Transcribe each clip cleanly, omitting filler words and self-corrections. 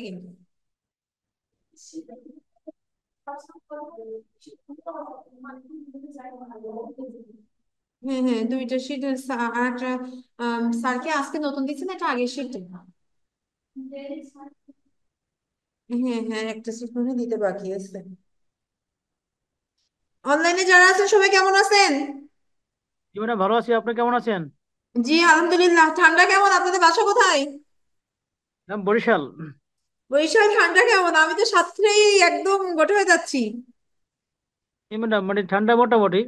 কিন্তু। হ্যাঁ হ্যাঁ, দুইটা শীট। আর একটা স্যারকে আজকে নতুন দিচ্ছে না, এটা আগের শীট। হ্যাঁ হ্যাঁ, একটা শীট মনে হয় দিতে বাকি আছে। অনলাইনে যারা আছেন সবাই কেমন আছেন? জি ম্যাডাম, ভালো আছি। আপনি কেমন আছেন? জি আলহামদুলিল্লাহ। ঠান্ডা কেমন? আপনাদের বাসা কোথায়? ম্যাম, বরিশাল। বরিশাল ঠান্ডা কেমন? আমি তো সাতক্ষীরায় একদম গোটা হয়ে যাচ্ছি। এই ম্যাডাম, মানে ঠান্ডা মোটামুটি।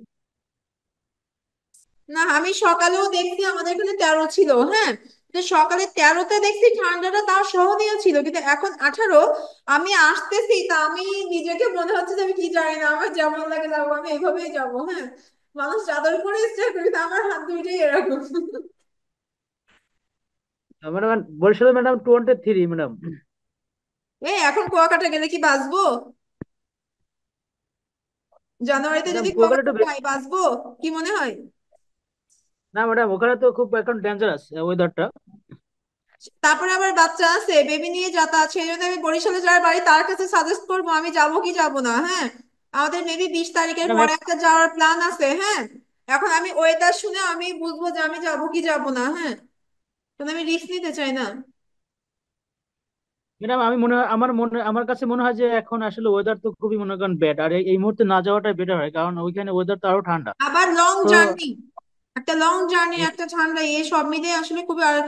না, আমি সকালেও দেখছি আমাদের এখানে 13 ছিল, হ্যাঁ। তো সকালে 13-তে দেখছি ঠান্ডাটা তাও সহনীয় ছিল, কিন্তু এখন 18। আমি আসতেছি তা আমি নিজেকে মনে হচ্ছে যে আমি কি জানি না, আমার যেমন লাগে যাবো, আমি এভাবেই যাবো, হ্যাঁ। মানুষ চাদর পরে ইচ্ছা করি, কিন্তু আমার হাত দুইটাই এরকম। ম্যাডাম, বরিশালে ম্যাডাম 23 ম্যাডাম। এই এখন কুয়াকাটা গেলে কি বাঁচবো? জানুয়ারিতে ম্যাডাম, যদি কুয়াকাটা কুয়াকাটা একটু যাই, বাঁচবো? কি মনে হয়? না ম্যাডাম, ওখানে তো খুব এখন ডেঞ্জারাস ওয়েদারটা। তারপরে আবার বাচ্চা আছে, বেবি নিয়ে যাতায়াত, সেই জন্য আমি বরিশালে যার বাড়ি তার কাছে সাজেস্ট করবো আমি যাবো কি যাবো না, হ্যাঁ। আমাদের মেবি 20 তারিখের ম্যাডাম পরে একটা যাওয়ার প্ল্যান আছে, হ্যাঁ। এখন আমি ওয়েদার শুনে আমি বুঝবো যে আমি যাবো কি যাবো না, হ্যাঁ। কারণ আমি রিস্ক নিতে চাই না। ম্যাডাম, আমি মনে হয় আমার কাছে মনে হয় যে এখন আসলে ওয়েদার তো খুবই মনে করেন ব্যাড, আর এই মুহূর্তে না যাওয়াটাই বেটার হয়, কারণ ওইখানে ওয়েদার তো আরো ঠান্ডা। আবার লং তো জার্নি, একটা লং জার্নি, এ- একটা ঠান্ডা, এই সব মিলিয়ে আসলে খুবই আর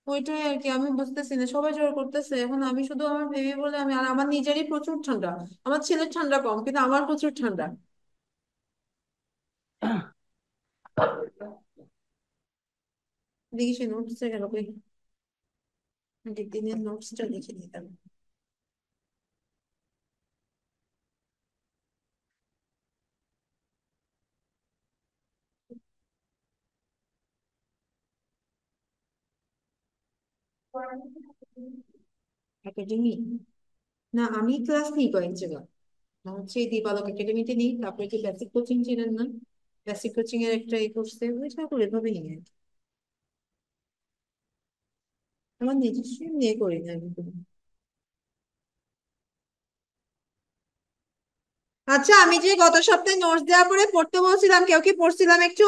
ওইটাই আর কি। আমি বুঝতেছি না, সবাই জোর করতেছে এখন, আমি শুধু আমার বেবি বলে আমি, আর আমার নিজেরই প্রচুর ঠান্ডা। আমার ছেলের ঠান্ডা কম, কিন্তু আমার প্রচুর ঠান্ডা। দেখি সে নোটসে গেল কই, দিনের নোটসটা লিখে নিতাম। একাডেমি, না আমি ক্লাস নিই কয়েক জায়গায়। হচ্ছে এই দীপালক একাডেমিতে নিই, তারপরে যে বেসিক কোচিং ছিলেন না, বেসিক কোচিং এর একটা এই করছে, ওইটা করে এভাবে নিই আর কি। আমার নিজস্ব নিয়ে করি না আমি কোনো। আচ্ছা, আমি যে গত সপ্তাহে নোটস দেওয়ার পরে পড়তে বলছিলাম, কেউ কি পড়ছিলাম একটু?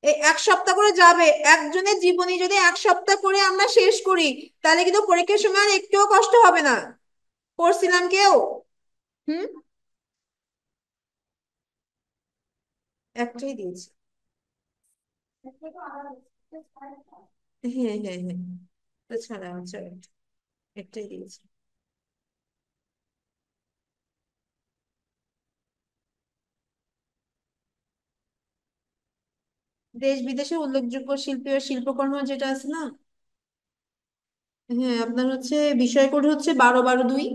এই 1 সপ্তাহ করে যাবে, একজনের জীবনী যদি 1 সপ্তাহ করে আমরা শেষ করি, তাহলে কিন্তু পরীক্ষার সময় আর একটুও কষ্ট হবে না। পড়ছিলাম কেউ? হুম। একটাই দিয়েছি। হ্যাঁ হ্যাঁ হ্যাঁ, তাছাড়া আচ্ছা, একটাই দিয়েছি। দেশ বিদেশে উল্লেখযোগ্য শিল্পী ও শিল্পকর্ম যেটা আছে না, হ্যাঁ আপনার হচ্ছে বিষয় কোড হচ্ছে 12-12-2।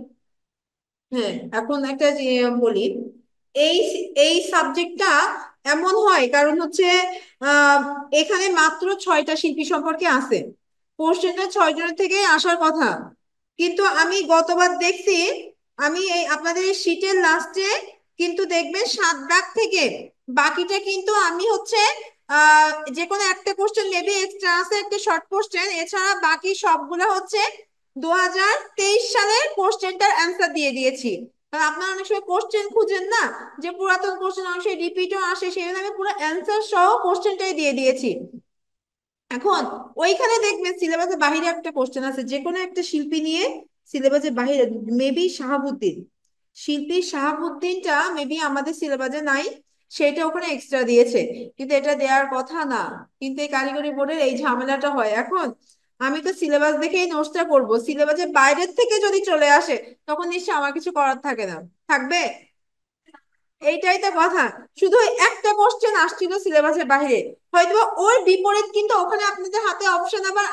হ্যাঁ, এখন একটা যে বলি, এই এই সাবজেক্টটা এমন হয় কারণ হচ্ছে আহ এখানে মাত্র 6টা শিল্পী সম্পর্কে আছে। কোশ্চেনটা 6 জনের থেকে আসার কথা, কিন্তু আমি গতবার দেখছি, আমি এই আপনাদের এই শীটের লাস্টে কিন্তু দেখবেন 7 দাগ থেকে বাকিটা কিন্তু আমি হচ্ছে যে কোনো একটা কোশ্চেন মেবি এক্সট্রা আছে, একটা শর্ট কোশ্চেন, এছাড়া বাকি সবগুলো হচ্ছে 2023 সালের কোশ্চেনটার অ্যান্সার দিয়ে দিয়েছি। কারণ আপনারা অনেক সময় কোশ্চেন খুঁজেন না, যে পুরাতন কোশ্চেন অনেক সময় রিপিটও আসে, সেই জন্য আমি পুরো অ্যান্সার সহ কোশ্চেনটাই দিয়ে দিয়েছি। এখন ওইখানে দেখবেন সিলেবাসের বাহিরে একটা কোশ্চেন আছে, যে কোনো একটা শিল্পী নিয়ে, সিলেবাসের বাহিরে, মেবি শাহাবুদ্দিন, শিল্পী শাহাবুদ্দিনটা মেবি আমাদের সিলেবাসে নাই, সেটা ওখানে এক্সট্রা দিয়েছে, কিন্তু এটা দেওয়ার কথা না। কিন্তু এই কারিগরি বোর্ডের এই ঝামেলাটা হয় এখন। আমি তো সিলেবাস দেখেই নোটসটা করবো, সিলেবাসের বাইরের থেকে যদি চলে আসে, তখন নিশ্চয়ই আমার কিছু করার থাকে না, থাকবে? এইটাই তো কথা। শুধু ওই একটা কোশ্চেন আসছিল সিলেবাসের বাইরে, হয়তো ওর বিপরীত কিন্তু ওখানে আপনাদের হাতে অপশন আবার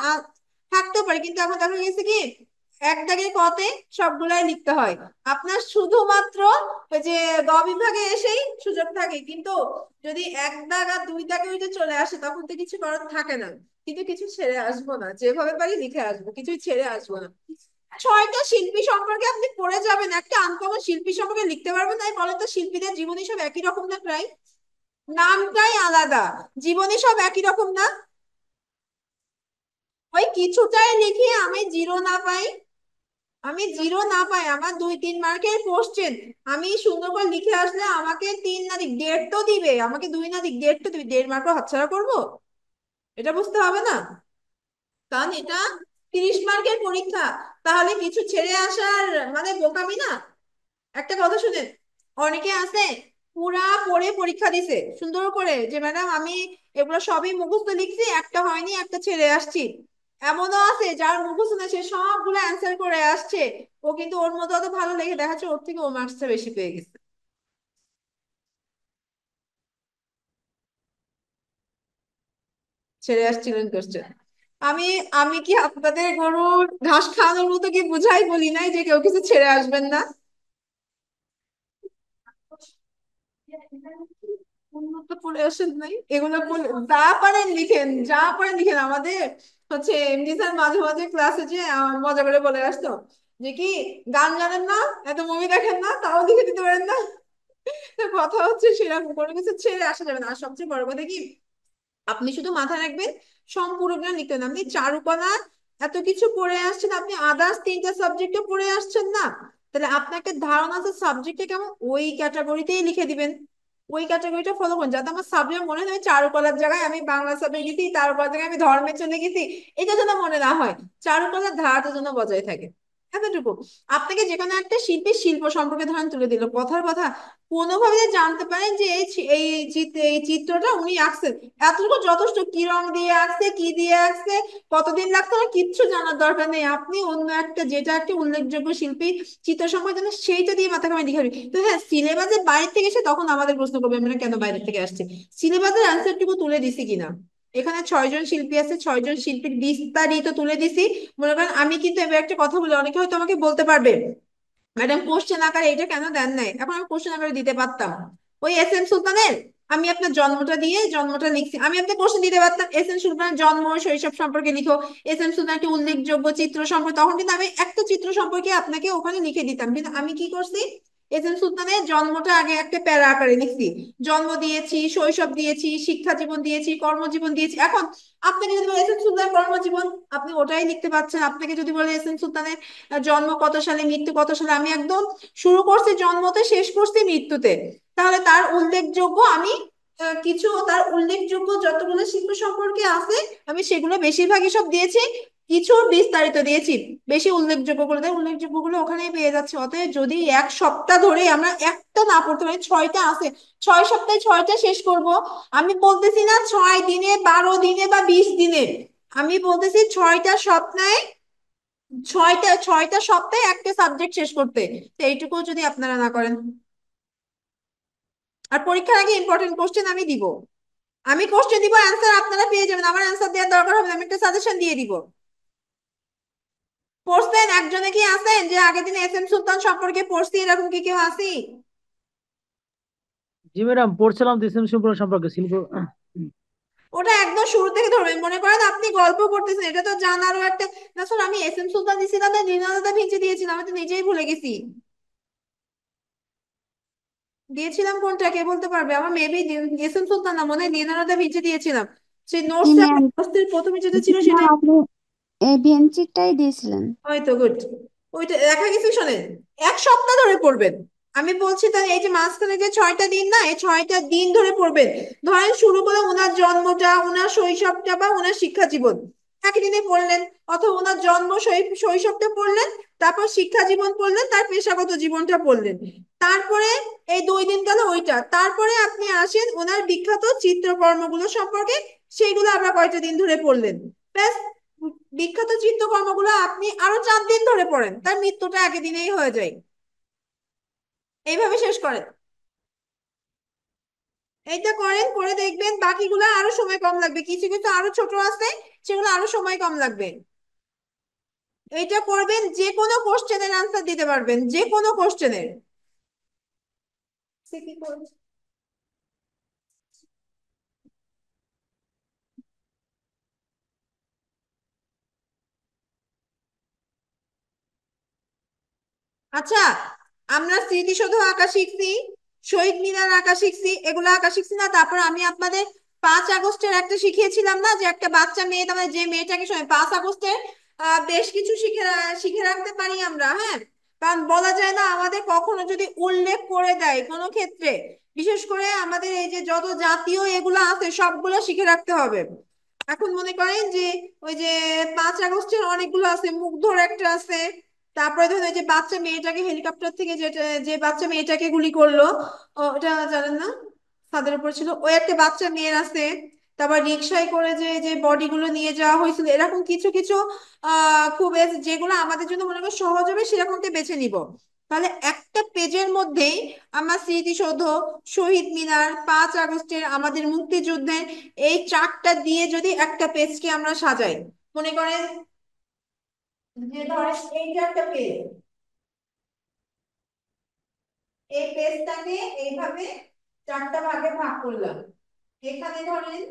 থাকতেও পারে, কিন্তু এখন দেখা গেছে কি এক দাগে কতে সবগুলাই লিখতে হয়। আপনার শুধুমাত্র ওই যে গ বিভাগে এসেই সুযোগ থাকে, কিন্তু যদি 1 দাগ আর 2 দাগে ওইটা চলে আসে, তখন তো কিছু করার থাকে না। কিন্তু কিছু ছেড়ে আসবো না, যেভাবে পারি লিখে আসবো, কিছুই ছেড়ে আসবো না। 6টা শিল্পী সম্পর্কে আপনি পড়ে যাবেন, একটা আনকমন শিল্পী সম্পর্কে লিখতে পারবেন না? বলেন তো, শিল্পীদের জীবনী সব একই রকম না প্রায়? নামটাই আলাদা, জীবনী সব একই রকম না? ওই কিছুটাই লিখি আমি জিরো না পাই, আমি জিরো না পাই, আমার 2-3 মার্কের কোশ্চেন আমি সুন্দর করে লিখে আসলে আমাকে 3 না দিক 1.5 তো দিবে, আমাকে 2 না দিক 1.5 তো দিবে, 1.5 মার্কও হাতছাড়া করবো? এটা বুঝতে হবে না? কারণ এটা 30 মার্কের পরীক্ষা, তাহলে কিছু ছেড়ে আসার মানে বোকামি না। একটা কথা শুনেন, অনেকে আছে পুরা পড়ে পরীক্ষা দিছে সুন্দর করে যে ম্যাডাম আমি এগুলো সবই মুখস্থ লিখছি, একটা হয়নি, একটা ছেড়ে আসছি। এমনও আছে যার মুখস্থ না, সে সবগুলো অ্যান্সার করে আসছে, ও কিন্তু ওর মতো অত ভালো লেগে দেখাচ্ছে, ওর থেকে ও মার্কসটা বেশি পেয়ে গেছে, ছেড়ে আসছিলেন কোশ্চেন। আমি আমি কি আপনাদের গরুর ঘাস খাওয়ানোর মতো কি বুঝাই বলি নাই যে কেউ কিছু ছেড়ে আসবেন না? উন্নত পড়ে আসেন নাই, এগুলো পড়ে যা পারেন লিখেন, যা পারেন লিখেন। আমাদের হচ্ছে এমডি স্যার মাঝে মাঝে ক্লাসে যে মজা করে বলে আসতো যে কি, গান জানেন না, এত মুভি দেখেন না, তাও লিখে দিতে পারেন না। তো কথা হচ্ছে সেরকম কোনো কিছু ছেড়ে আসা যাবে না। আর সবচেয়ে বড় কথা কি, আপনি শুধু মাথায় রাখবেন সম্পূর্ণ জ্ঞান লিখতে হবে না। আপনি চারুকলা এত কিছু পড়ে আসছেন, আপনি আদার্স 3টা সাবজেক্টও পড়ে আসছেন না, তাহলে আপনার একটা ধারণা আছে সাবজেক্টে কেমন, ওই ক্যাটাগরিতেই লিখে দিবেন, ওই ক্যাটাগরিটা ফলো করুন, যাতে আমার সাবজেক্ট মনে হয় চারুকলার জায়গায় আমি বাংলা সাবজেক্ট গেছি, চারুকলার জায়গায় আমি ধর্মে চলে গেছি, এটা যেন মনে না হয়, চারুকলার ধারাটা যেন বজায় থাকে, এতটুকু। আপনাকে যে কোনো একটা শিল্পীর শিল্প সম্পর্কে ধরেন তুলে দিল, কথার কথা কোনোভাবে যে জানতে পারেন যে এই চিত্রটা উনি আঁকছেন, এতটুকু যথেষ্ট। কি রং দিয়ে আঁকছে, কি দিয়ে আঁকছে, কতদিন লাগতো, আমার কিচ্ছু জানার দরকার নেই, আপনি অন্য একটা যেটা একটা উল্লেখযোগ্য শিল্পী চিত্র সম্পর্কে জানেন, সেইটা দিয়ে মাথা ঘামায় লিখে তো হ্যাঁ, সিলেবাসের বাইরে থেকে এসে তখন আমাদের প্রশ্ন করবে আমরা কেন বাইরে থেকে আসছে, সিলেবাসের অ্যান্সারটুকু তুলে দিছি কিনা। এখানে 6 জন শিল্পী আছে, 6 জন শিল্পীর বিস্তারিত তুলে দিছি। মনে করেন আমি কিন্তু এবার একটা কথা বলি, অনেকে হয়তো আমাকে বলতে পারবে ম্যাডাম কোশ্চেন আকারে এটা কেন দেন নাই, এখন আমি কোশ্চেন আকারে দিতে পারতাম। ওই এস এম সুলতানের আমি আপনার জন্মটা দিয়ে জন্মটা লিখছি, আমি আপনাকে কোশ্চেন দিতে পারতাম এস এম সুলতানের জন্ম শৈশব সম্পর্কে লিখো, এস এম সুলতান একটি উল্লেখযোগ্য চিত্র সম্পর্কে, তখন কিন্তু আমি একটা চিত্র সম্পর্কে আপনাকে ওখানে লিখে দিতাম। কিন্তু আমি কি করছি, এস এম সুলতানের জন্মটা আগে একটা প্যারা আকারে লিখছি, জন্ম দিয়েছি, শৈশব দিয়েছি, শিক্ষা জীবন দিয়েছি, কর্মজীবন দিয়েছি। এখন আপনাকে যদি বলে এস এম সুলতানের কর্মজীবন, আপনি ওটাই লিখতে পাচ্ছেন। আপনাকে যদি বলে এস এম সুলতানের জন্ম কত সালে, মৃত্যু কত সালে, আমি একদম শুরু করছি জন্মতে, শেষ করছি মৃত্যুতে, তাহলে তার উল্লেখযোগ্য আমি কিছু তার উল্লেখযোগ্য যতগুলো শিল্প সম্পর্কে আছে আমি সেগুলো বেশিরভাগই সব দিয়েছি, কিছু বিস্তারিত দিয়েছি। বেশি উল্লেখযোগ্য গুলো দেয়, উল্লেখযোগ্য গুলো ওখানেই পেয়ে যাচ্ছে। অতএব যদি 1 সপ্তাহ ধরে আমরা একটা না পড়তে পারি, 6টা আছে, 6 সপ্তাহে 6টা শেষ করব। আমি বলতেছি না 6 দিনে, 12 দিনে বা 20 দিনে, আমি বলতেছি 6টা সপ্তাহে, 6টা সপ্তাহে একটা সাবজেক্ট শেষ করতে। তো এইটুকু যদি আপনারা না করেন, আর পরীক্ষার আগে ইম্পর্টেন্ট কোশ্চেন আমি দিব, আমি কোশ্চেন দিব, অ্যান্সার আপনারা পেয়ে যাবেন, আমার অ্যান্সার দেওয়ার দরকার হবে না, আমি একটা সাজেশন দিয়ে দিব। পড়ছেন একজনে কি আছেন যে আগের দিন এস এম সুলতান সম্পর্কে পড়ছি, এরকম কি কেউ আছি? জি ম্যাডাম, পড়ছিলাম তো ইসলাম সম্পূর্ণ সম্পর্কে শিল্প। ওটা একদম শুরু থেকে ধরবেন, মনে করেন আপনি গল্প করতেছেন, এটা তো জানারও একটা, না স্যার আমি এস এম সুলতান দিছিলাম না নীলনদা ভিঞ্চি দিয়েছিলাম, আমি তো নিজেই ভুলে গেছি দিয়েছিলাম কোনটা, কে বলতে পারবে? আমার মেবি এস এম সুলতান না, মনে হয় নীলনদা ভিঞ্চি দিয়েছিলাম। সেই জি নোটসটা, ম্যাম। প্রথমে যেটা ছিল ম্যাম সেটাই। আপনি বিএনসিটাই দিয়েছিলেন। হয়তো গুড, ওইটা দেখা গেছে। শোনেন, 1 সপ্তাহ ধরে পড়বেন, আমি বলছি তাহলে এই যে মাঝখানে যে 6টা দিন না, এই 6টা দিন ধরে পড়বেন। ধরেন শুরু করে ওনার জন্মটা, ওনার শৈশবটা বা ওনার শিক্ষা জীবন একদিনে পড়লেন, অথবা ওনার জন্ম শৈশবটা পড়লেন, তারপর শিক্ষা জীবন পড়লেন, তার পেশাগত জীবনটা পড়লেন, তারপরে এই 2 দিন গেল ওইটা, তারপরে আপনি আসেন ওনার বিখ্যাত চিত্রকর্মগুলো সম্পর্কে, সেইগুলো আবার কয়টা দিন ধরে পড়লেন, ব্যাস। বিখ্যাত চিত্রকর্মগুলো আপনি আরো 4 দিন ধরে পড়েন, তার মৃত্যুটা একই দিনেই হয়ে যায়, এইভাবে শেষ করেন। এইটা করেন, করে দেখবেন বাকিগুলো আরো সময় কম লাগবে, কিছু কিছু আরো ছোট আছে, সেগুলো আরো সময় কম লাগবে। এইটা করবেন, যে কোনো কোশ্চেনের আনসার দিতে পারবেন, যে কোনো কোশ্চেনের। আচ্ছা, আমরা স্মৃতিসৌধ আঁকা শিখছি, শহীদ মিনার আঁকা শিখছি, এগুলো আঁকা শিখছি না, তারপর আমি আপনাদের 5 আগস্টের একটা শিখিয়েছিলাম না, যে একটা বাচ্চা মেয়ে, তার মানে যে মেয়েটাকে সময় 5 আগস্টের বেশ কিছু শিখে শিখে রাখতে পারি আমরা, হ্যাঁ। কারণ বলা যায় না, আমাদের কখনো যদি উল্লেখ করে দেয় কোনো ক্ষেত্রে, বিশেষ করে আমাদের এই যে যত জাতীয় এগুলো আছে সবগুলো শিখে রাখতে হবে। এখন মনে করেন যে ওই যে 5 আগস্টের অনেকগুলো আছে, মুগ্ধর একটা আছে, তারপরে ধরুন ওই যে বাচ্চা মেয়েটাকে হেলিকপ্টার থেকে যেটা, যে বাচ্চা মেয়েটাকে গুলি করলো, ওটা জানেন না, ছাদের উপর ছিল, ওই একটা বাচ্চা মেয়ের আছে। তারপর রিক্সায় করে যে যে বডি গুলো নিয়ে যাওয়া হয়েছিল, এরকম কিছু কিছু খুব যেগুলো আমাদের জন্য মনে করেন সহজ হবে সেরকমকে বেছে নিব। তাহলে একটা পেজের মধ্যেই আমার স্মৃতিসৌধ, শহীদ মিনার, 5 আগস্টের, আমাদের মুক্তিযুদ্ধের এই চারটা দিয়ে যদি একটা পেজকে আমরা সাজাই, মনে করেন যে ধরেন এইটা একটা পেজ, এই পেজটাকে এইভাবে চারটা ভাগে ভাগ করলাম। এখানে ধরেন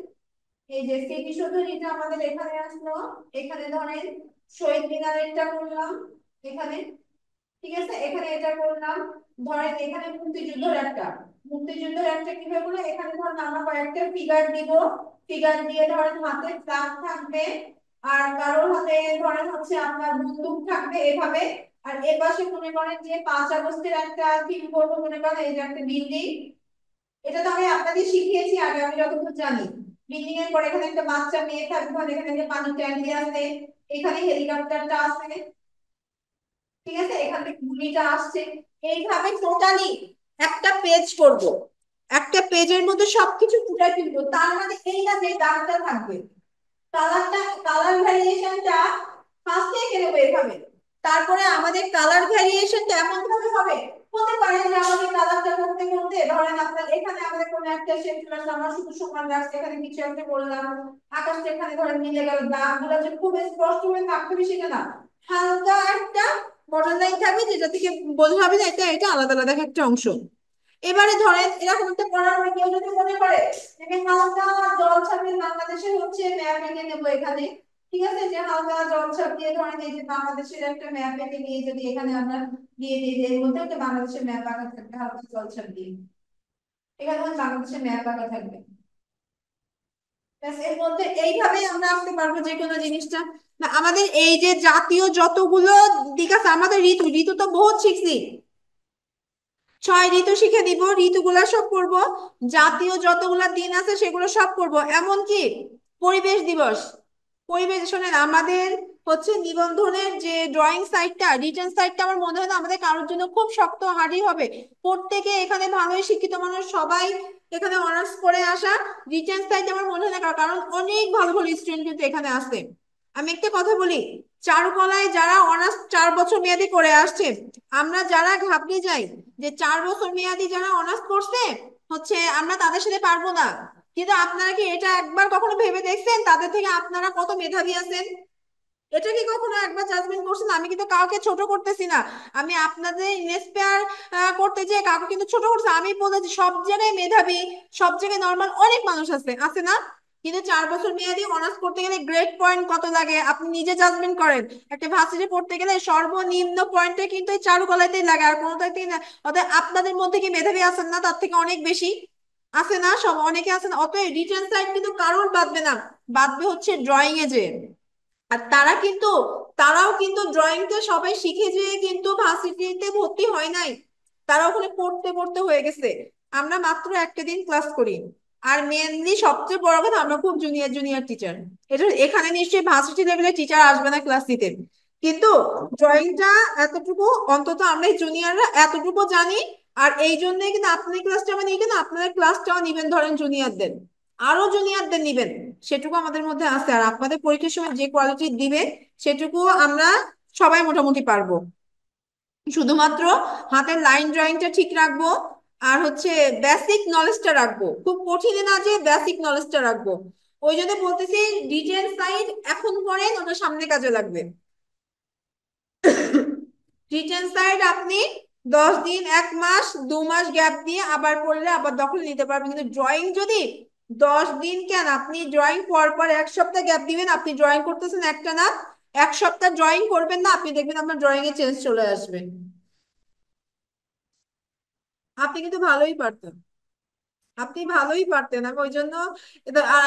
এই যে স্মৃতিসৌধ, এটা আমাদের এখানে আসলো, এখানে ধরেন শহীদ মিনারেরটা করলাম এখানে, ঠিক আছে, এখানে এটা করলাম। ধরেন এখানে মুক্তিযুদ্ধের একটা কিভাবে করলো, এখানে ধরেন আমরা কয়েকটা ফিগার দিব, ফিগার দিয়ে ধরেন হাতে ফ্ল্যাগ থাকবে, আর কারোর হাতে ধরেন হচ্ছে আপনার বন্দুক থাকবে এভাবে। আর এ পাশে মনে করেন যে 5 আগস্টের একটা থিম করবো, মনে করেন এই যে একটা বিল্ডিং, এটা তো আমি আপনাদের শিখিয়েছি আগে, আমি যতদূর জানি। বিল্ডিং এর পরে এখানে একটা বাচ্চা মেয়ে থাকবে, আর এখানে একটা পানি ট্যাঙ্কি আছে, এখানে হেলিকপ্টারটা আছে, ঠিক আছে, এখান থেকে গুলিটা আসছে। এইভাবে টোটালি একটা পেজ করব, একটা পেজের মধ্যে সবকিছু ফুটাই তুলবো। তার মানে এই না যে দাগটা থাকবে, কালারটা, কালার ভ্যারিয়েশনটা ফার্স্টে এঁকে নেবো এভাবে। তারপরে আমাদের কালার ভ্যারিয়েশনটা এমন ভাবে হবে, হতে পারে যে আমাদের কালারটা করতে করতে ধরেন আপনার এখানে আমাদের কোনো একটা শেপ চলে আসলো, আমরা শুধু সমান রাখছি, এখানে কিছু একটা বললাম, আকাশটা এখানে ধরেন মিলে গেল, দাগগুলো যে খুব স্পষ্ট হয়ে থাকতে হবে সেটা না, হালকা একটা বর্ডার লাইন থাকবে যেটা থেকে বোঝা হবে যে এটা এটা আলাদা আলাদা একটা অংশ। এবারে ধরেন এরকম একটা করার পরে কেউ যদি মনে করে যে হালকা জল ছাপিয়ে বাংলাদেশের হচ্ছে ম্যাপ এঁকে নেবো এখানে, ঠিক আছে, যে হালকা জল ছাপিয়ে ধরেন এই যে বাংলাদেশের একটা ম্যাপ এঁকে নিয়ে যদি এখানে আমরা দিয়ে দিই, যে এর মধ্যে একটা বাংলাদেশের ম্যাপ আঁকা থাকবে হালকা জল ছাপিয়ে, এখানে ধরেন বাংলাদেশের ম্যাপ আঁকা থাকবে, ব্যাস। এর মধ্যে এইভাবে আমরা আঁকতে পারবো যে কোনো জিনিসটা। না আমাদের এই যে জাতীয় যতগুলো দিক আছে, আমাদের ঋতু, ঋতু তো বহুত শিখছি, 6 ঋতু শিখে দিব, ঋতুগুলা সব করব, জাতীয় যতগুলা দিন আছে সেগুলো সব করব, এমনকি পরিবেশ দিবস। পরিবেশ শোনেন, আমাদের হচ্ছে নিবন্ধনের যে ড্রয়িং সাইডটা, রিটেন সাইডটা, আমার মনে হয় না আমাদের কারোর জন্য খুব শক্ত হার্ডই হবে। প্রত্যেকে এখানে ভালোই শিক্ষিত মানুষ, সবাই এখানে অনার্স করে আসা, রিটেন সাইড আমার মনে হয় না কারণ অনেক ভালো ভালো স্টুডেন্ট কিন্তু এখানে আছে। আমি একটা কথা বলি, চারুকলায় যারা অনার্স 4 বছর মেয়াদি করে আসছে, আমরা যারা ঘাবড়ে যাই যে 4 বছর মেয়াদি যারা অনার্স করছে হচ্ছে আমরা তাদের সাথে পারবো না, কিন্তু আপনারা কি এটা একবার কখনো ভেবে দেখছেন তাদের থেকে আপনারা কত মেধাবী আছেন? এটা কি কখনো একবার জাজমেন্ট করছেন? আমি কিন্তু কাউকে ছোট করতেছি না, আমি আপনাদের ইন্সপায়ার করতে যে কাউকে কিন্তু ছোট করছে, আমি বলেছি সব জায়গায় মেধাবী, সব জায়গায় নর্মাল অনেক মানুষ আছে, আছে না? কিন্তু 4 বছর মেয়াদি অনার্স করতে গেলে গ্রেড পয়েন্ট কত লাগে আপনি নিজে জাজমেন্ট করেন। একটা ভার্সিটি পড়তে গেলে সর্বনিম্ন পয়েন্টে কিন্তু এই চারুকলাতেই লাগে, আর কোনোটাতেই না। অতএব আপনাদের মধ্যে কি মেধাবী আছেন না তার থেকে অনেক বেশি? আছে না? সব অনেকে আছেন। অতএব রিটেন সাইড কিন্তু কারোর বাদবে না, বাদবে হচ্ছে ড্রয়িং এ যে। আর তারা কিন্তু, তারাও কিন্তু ড্রয়িংটা সবাই শিখে যেয়ে কিন্তু ভার্সিটিতে ভর্তি হয় নাই, তারা ওখানে পড়তে পড়তে হয়ে গেছে। আমরা মাত্র একটা দিন ক্লাস করি। আর মেনলি সবচেয়ে বড় কথা, আমরা খুব জুনিয়র জুনিয়র টিচার। এটা এখানে নিশ্চয়ই ভার্সিটি লেভেলের টিচার আসবে না ক্লাস নিতে, কিন্তু ড্রয়িংটা এতটুকু অন্তত আমরা জুনিয়ররা এতটুকু জানি। আর এই জন্যই কিন্তু আপনি ক্লাসটা মানে কেন আপনাদের ক্লাসটাও নিবেন ধরেন জুনিয়রদের, আরো জুনিয়রদের নিবেন, সেটুকু আমাদের মধ্যে আছে। আর আপনাদের পরীক্ষার সময় যে কোয়ালিটি দিবে সেটুকু আমরা সবাই মোটামুটি পারবো। শুধুমাত্র হাতের লাইন ড্রয়িংটা ঠিক রাখবো, আর হচ্ছে বেসিক নলেজটা রাখবো, খুব কঠিন না যে বেসিক নলেজটা রাখবো। ওই জন্য বলতেছি ডিটেল সাইড এখন করেন, ওটা সামনে কাজে লাগবে। রিটেন সাইড আপনি 10 দিন, 1 মাস, 2 মাস গ্যাপ দিয়ে আবার পড়লে আবার দখল নিতে পারবেন, কিন্তু ড্রয়িং যদি 10 দিন কেন, আপনি ড্রয়িং পর পর 1 সপ্তাহ গ্যাপ দিবেন, আপনি ড্রয়িং করতেছেন একটা না, 1 সপ্তাহ ড্রয়িং করবেন না, আপনি দেখবেন আপনার ড্রয়িং এ চেঞ্জ চলে আসবে। আপনি কিন্তু ভালোই পারতেন। আপনি ভালোই পারতেন, আমি ওই জন্য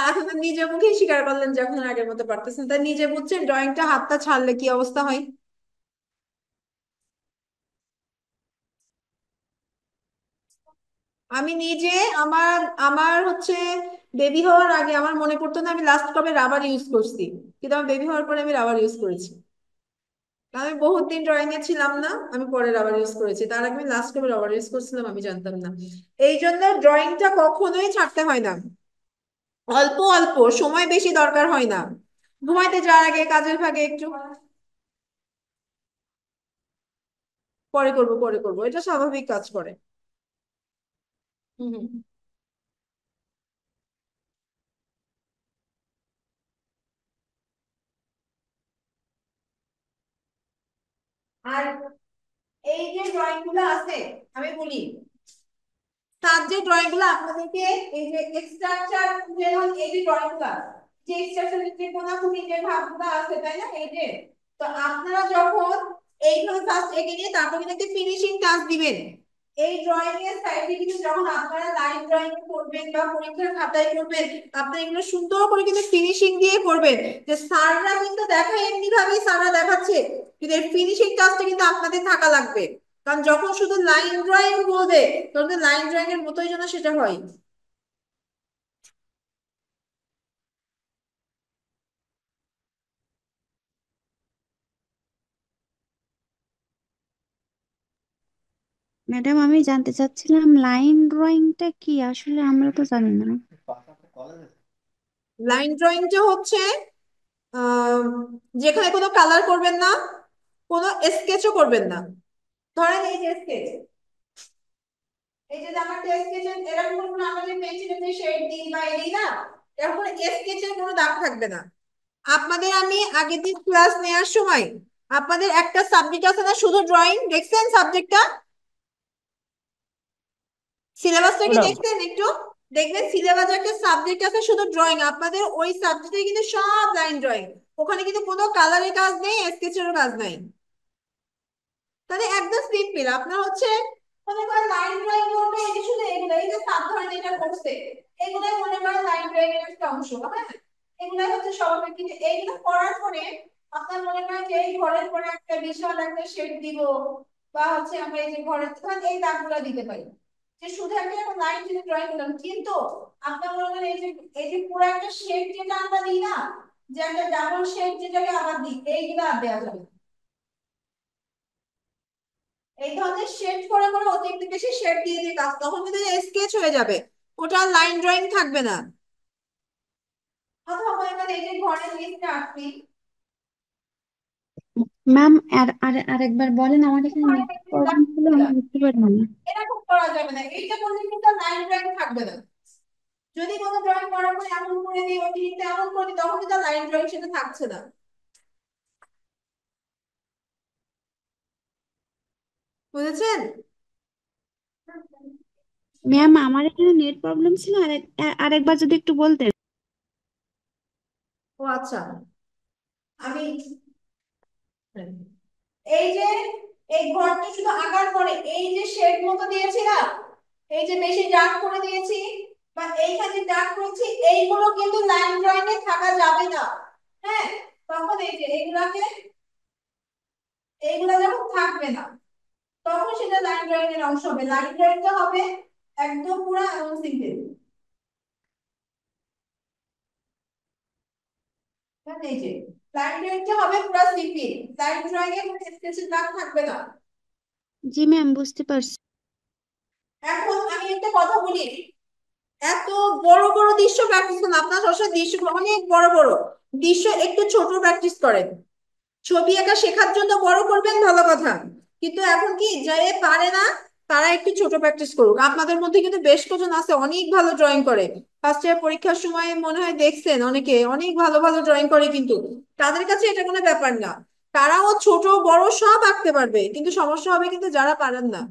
এখন তো নিজে মুখেই স্বীকার করলেন যে এখন আর আগের মতো পারতেছেন, তাই নিজে বুঝছেন ড্রয়িংটা হাতটা ছাড়লে কি অবস্থা হয়। আমি নিজে আমার আমার হচ্ছে বেবি হওয়ার আগে আমার মনে পড়তো না আমি লাস্ট কবে রাবার ইউজ করছি, কিন্তু আমার বেবি হওয়ার পরে আমি রাবার ইউজ করেছি। আমি বহুত দিন ড্রয়িং এ ছিলাম না, আমি পরে রাবার ইউজ করেছি, তার আগে আমি লাস্ট কবে রাবার ইউজ করছিলাম আমি জানতাম না। এই জন্য ড্রয়িংটা কখনোই ছাড়তে হয় না, অল্প অল্প সময় বেশি দরকার হয় না, ঘুমাইতে যাওয়ার আগে কাজের ফাঁকে একটু পরে করব পরে করব, এটা স্বাভাবিক কাজ করে। হুম হুম। আর এই যে ড্রয়িং গুলো আছে আমি বলি, তার যে ড্রয়িং গুলো আপনাদেরকে এই যে স্ট্রাকচার, যেমন এই যে ড্রয়িং গুলো যে স্ট্রাকচারের যে কোনাকুনি যে ভাবগুলো আছে তাই না এই যে, তো আপনারা যখন এইভাবে ফার্স্ট এঁকে নিয়ে তারপর কিন্তু একটা ফিনিশিং টাচ দিবেন। এই ড্রয়িং এর সাইডে কিন্তু যখন আপনারা লাইন ড্রয়িং করবেন বা পরীক্ষার খাতায় করবেন, আপনি এগুলো সুন্দর করে কিন্তু ফিনিশিং দিয়ে করবেন। যে স্যাররা কিন্তু দেখায় এমনি ভাবেই স্যাররা দেখাচ্ছে, কিন্তু এর ফিনিশিং টাচটা কিন্তু আপনাদের থাকা লাগবে। কারণ যখন শুধু লাইন ড্রয়িং বলবে তখন লাইন ড্রয়িং এর মতোই যেন সেটা হয়। ম্যাডাম, আমি জানতে চাচ্ছিলাম লাইন ড্রয়িংটা কি? আসলে আমরা তো জানি না। লাইন ড্রয়িংটা হচ্ছে আহ যেখানে কোনো কালার করবেন না, কোনো স্কেচও করবেন না। ধরেন এই যে স্কেচ, এই যে আমার স্কেচ এরকম কোনো আমরা যে পেন্সিলের যে শেড দিই বা এই দিই না, এরকম কোনো স্কেচের কোনো দাগ থাকবে না। আপনাদের আমি আগের দিন ক্লাস নেওয়ার সময় আপনাদের একটা সাবজেক্ট আছে না শুধু ড্রয়িং, দেখছেন সাবজেক্টটা? সিলেবাসটা কি ম্যাডাম, দেখছেন একটু? দেখবেন সিলেবাসে একটা সাবজেক্ট আছে শুধু ড্রয়িং, আপনাদের ওই সাবজেক্টে কিন্তু সব লাইন ড্রয়িং, ওখানে কিন্তু কোনো কালারের কাজ নেই, স্কেচেরও কাজ নাই। তাহলে একদম সিম্পল আপনার হচ্ছে মনে করেন লাইন ড্রয়িং করবে, এই যে শুধু এগুলো এই যে সাত ধরেন এটা করছে, এগুলাই মনে করেন লাইন ড্রয়িং এর একটা অংশ, হ্যাঁ, এগুলাই হচ্ছে স্বাভাবিক। কিন্তু এইগুলো করার পরে আপনার মনে করেন যে এই ঘরের পরে একটা বিশাল একটা শেড দিব, বা হচ্ছে আমরা এই যে ঘরের ধরেন এই দাগগুলো দিতে পারি, যে শুধু একটা লাইন যদি ড্রয়িং করলাম, কিন্তু আপনার মনে করেন এই যে পুরো একটা শেড যেটা আমরা দিই না, যে একটা ডাবল শেড যেটাকে আবার দিই, এইগুলো আর দেওয়া যাবে না। এই ধরনের শেড করে করে অতিরিক্ত বেশি শেড দিয়ে দিয়ে কাজ, তখন কিন্তু স্কেচ হয়ে যাবে, ওটা লাইন ড্রয়িং থাকবে না। অথবা মনে করেন এই যে ঘরের লিস্টটা আঁকছি, ম্যাম, আর আর আরেকবার বলেন, আমার এখানে ঘরে নেট একটু দাগ প্রবলেম ছিল, আমি দিলাম, বুঝতে পারলাম না। এরকম করা যাবে না, এইটা করলে কিন্তু লাইন ড্রয়িং থাকবে না। যদি কোনো ড্রয়িং করার পরে এমন করে দিই অতিরিক্ত এমন করে দিই, তখন কিন্তু লাইন ড্রয়িং সেটা থাকছে না। বুঝেছেন? ম্যাম, আমার এখানে নেট প্রবলেম ছিল, আরেকবার যদি একটু বলতেন। ও আচ্ছা, আমি এই যে এই ঘরটা শুধু আঁকার পরে এই যে শেড মতো দিয়েছি না, এই যে বেশি ডার্ক করে দিয়েছি বা এইখানে ডার্ক করেছি, এইগুলো কিন্তু লাইন ড্রয়িং এ থাকা যাবে না। হ্যাঁ, তখন এই যে এইগুলা যখন থাকবে না, তখন সেটা লাইন ড্রয়িং এর অংশ হবে। লাইন ড্রয়িংটা হবে একদম পুরো এমন সিম্পল, এই যে লাইন ড্রয়িংটা হবে পুরো সিম্পল, লাইন ড্রয়িং এ কোনো স্কেচের দাগ থাকবে না। জি ম্যাম, বুঝতে পারছি। এখন আমি একটা কথা বলি, এত বড় বড় দৃশ্য প্র্যাকটিস করেন আপনার, সবসময় দৃশ্যগুলো অনেক বড় বড়, দৃশ্য একটু ছোট প্র্যাকটিস করেন। ছবি আঁকা শেখার জন্য বড় করবেন ভালো কথা, কিন্তু এখন কি যে পারে না তারা একটু ছোট প্র্যাকটিস করুক। আপনাদের মধ্যে কিন্তু বেশ কজন আছে অনেক ভালো ড্রয়িং করে, ফার্স্ট ইয়ার পরীক্ষার সময় মনে হয় দেখছেন অনেকে অনেক ভালো ভালো ড্রয়িং করে, কিন্তু তাদের কাছে এটা কোনো ব্যাপার না, তারাও ছোট বড় সব আঁকতে পারবে, কিন্তু সমস্যা হবে কিন্তু যারা পারেন না।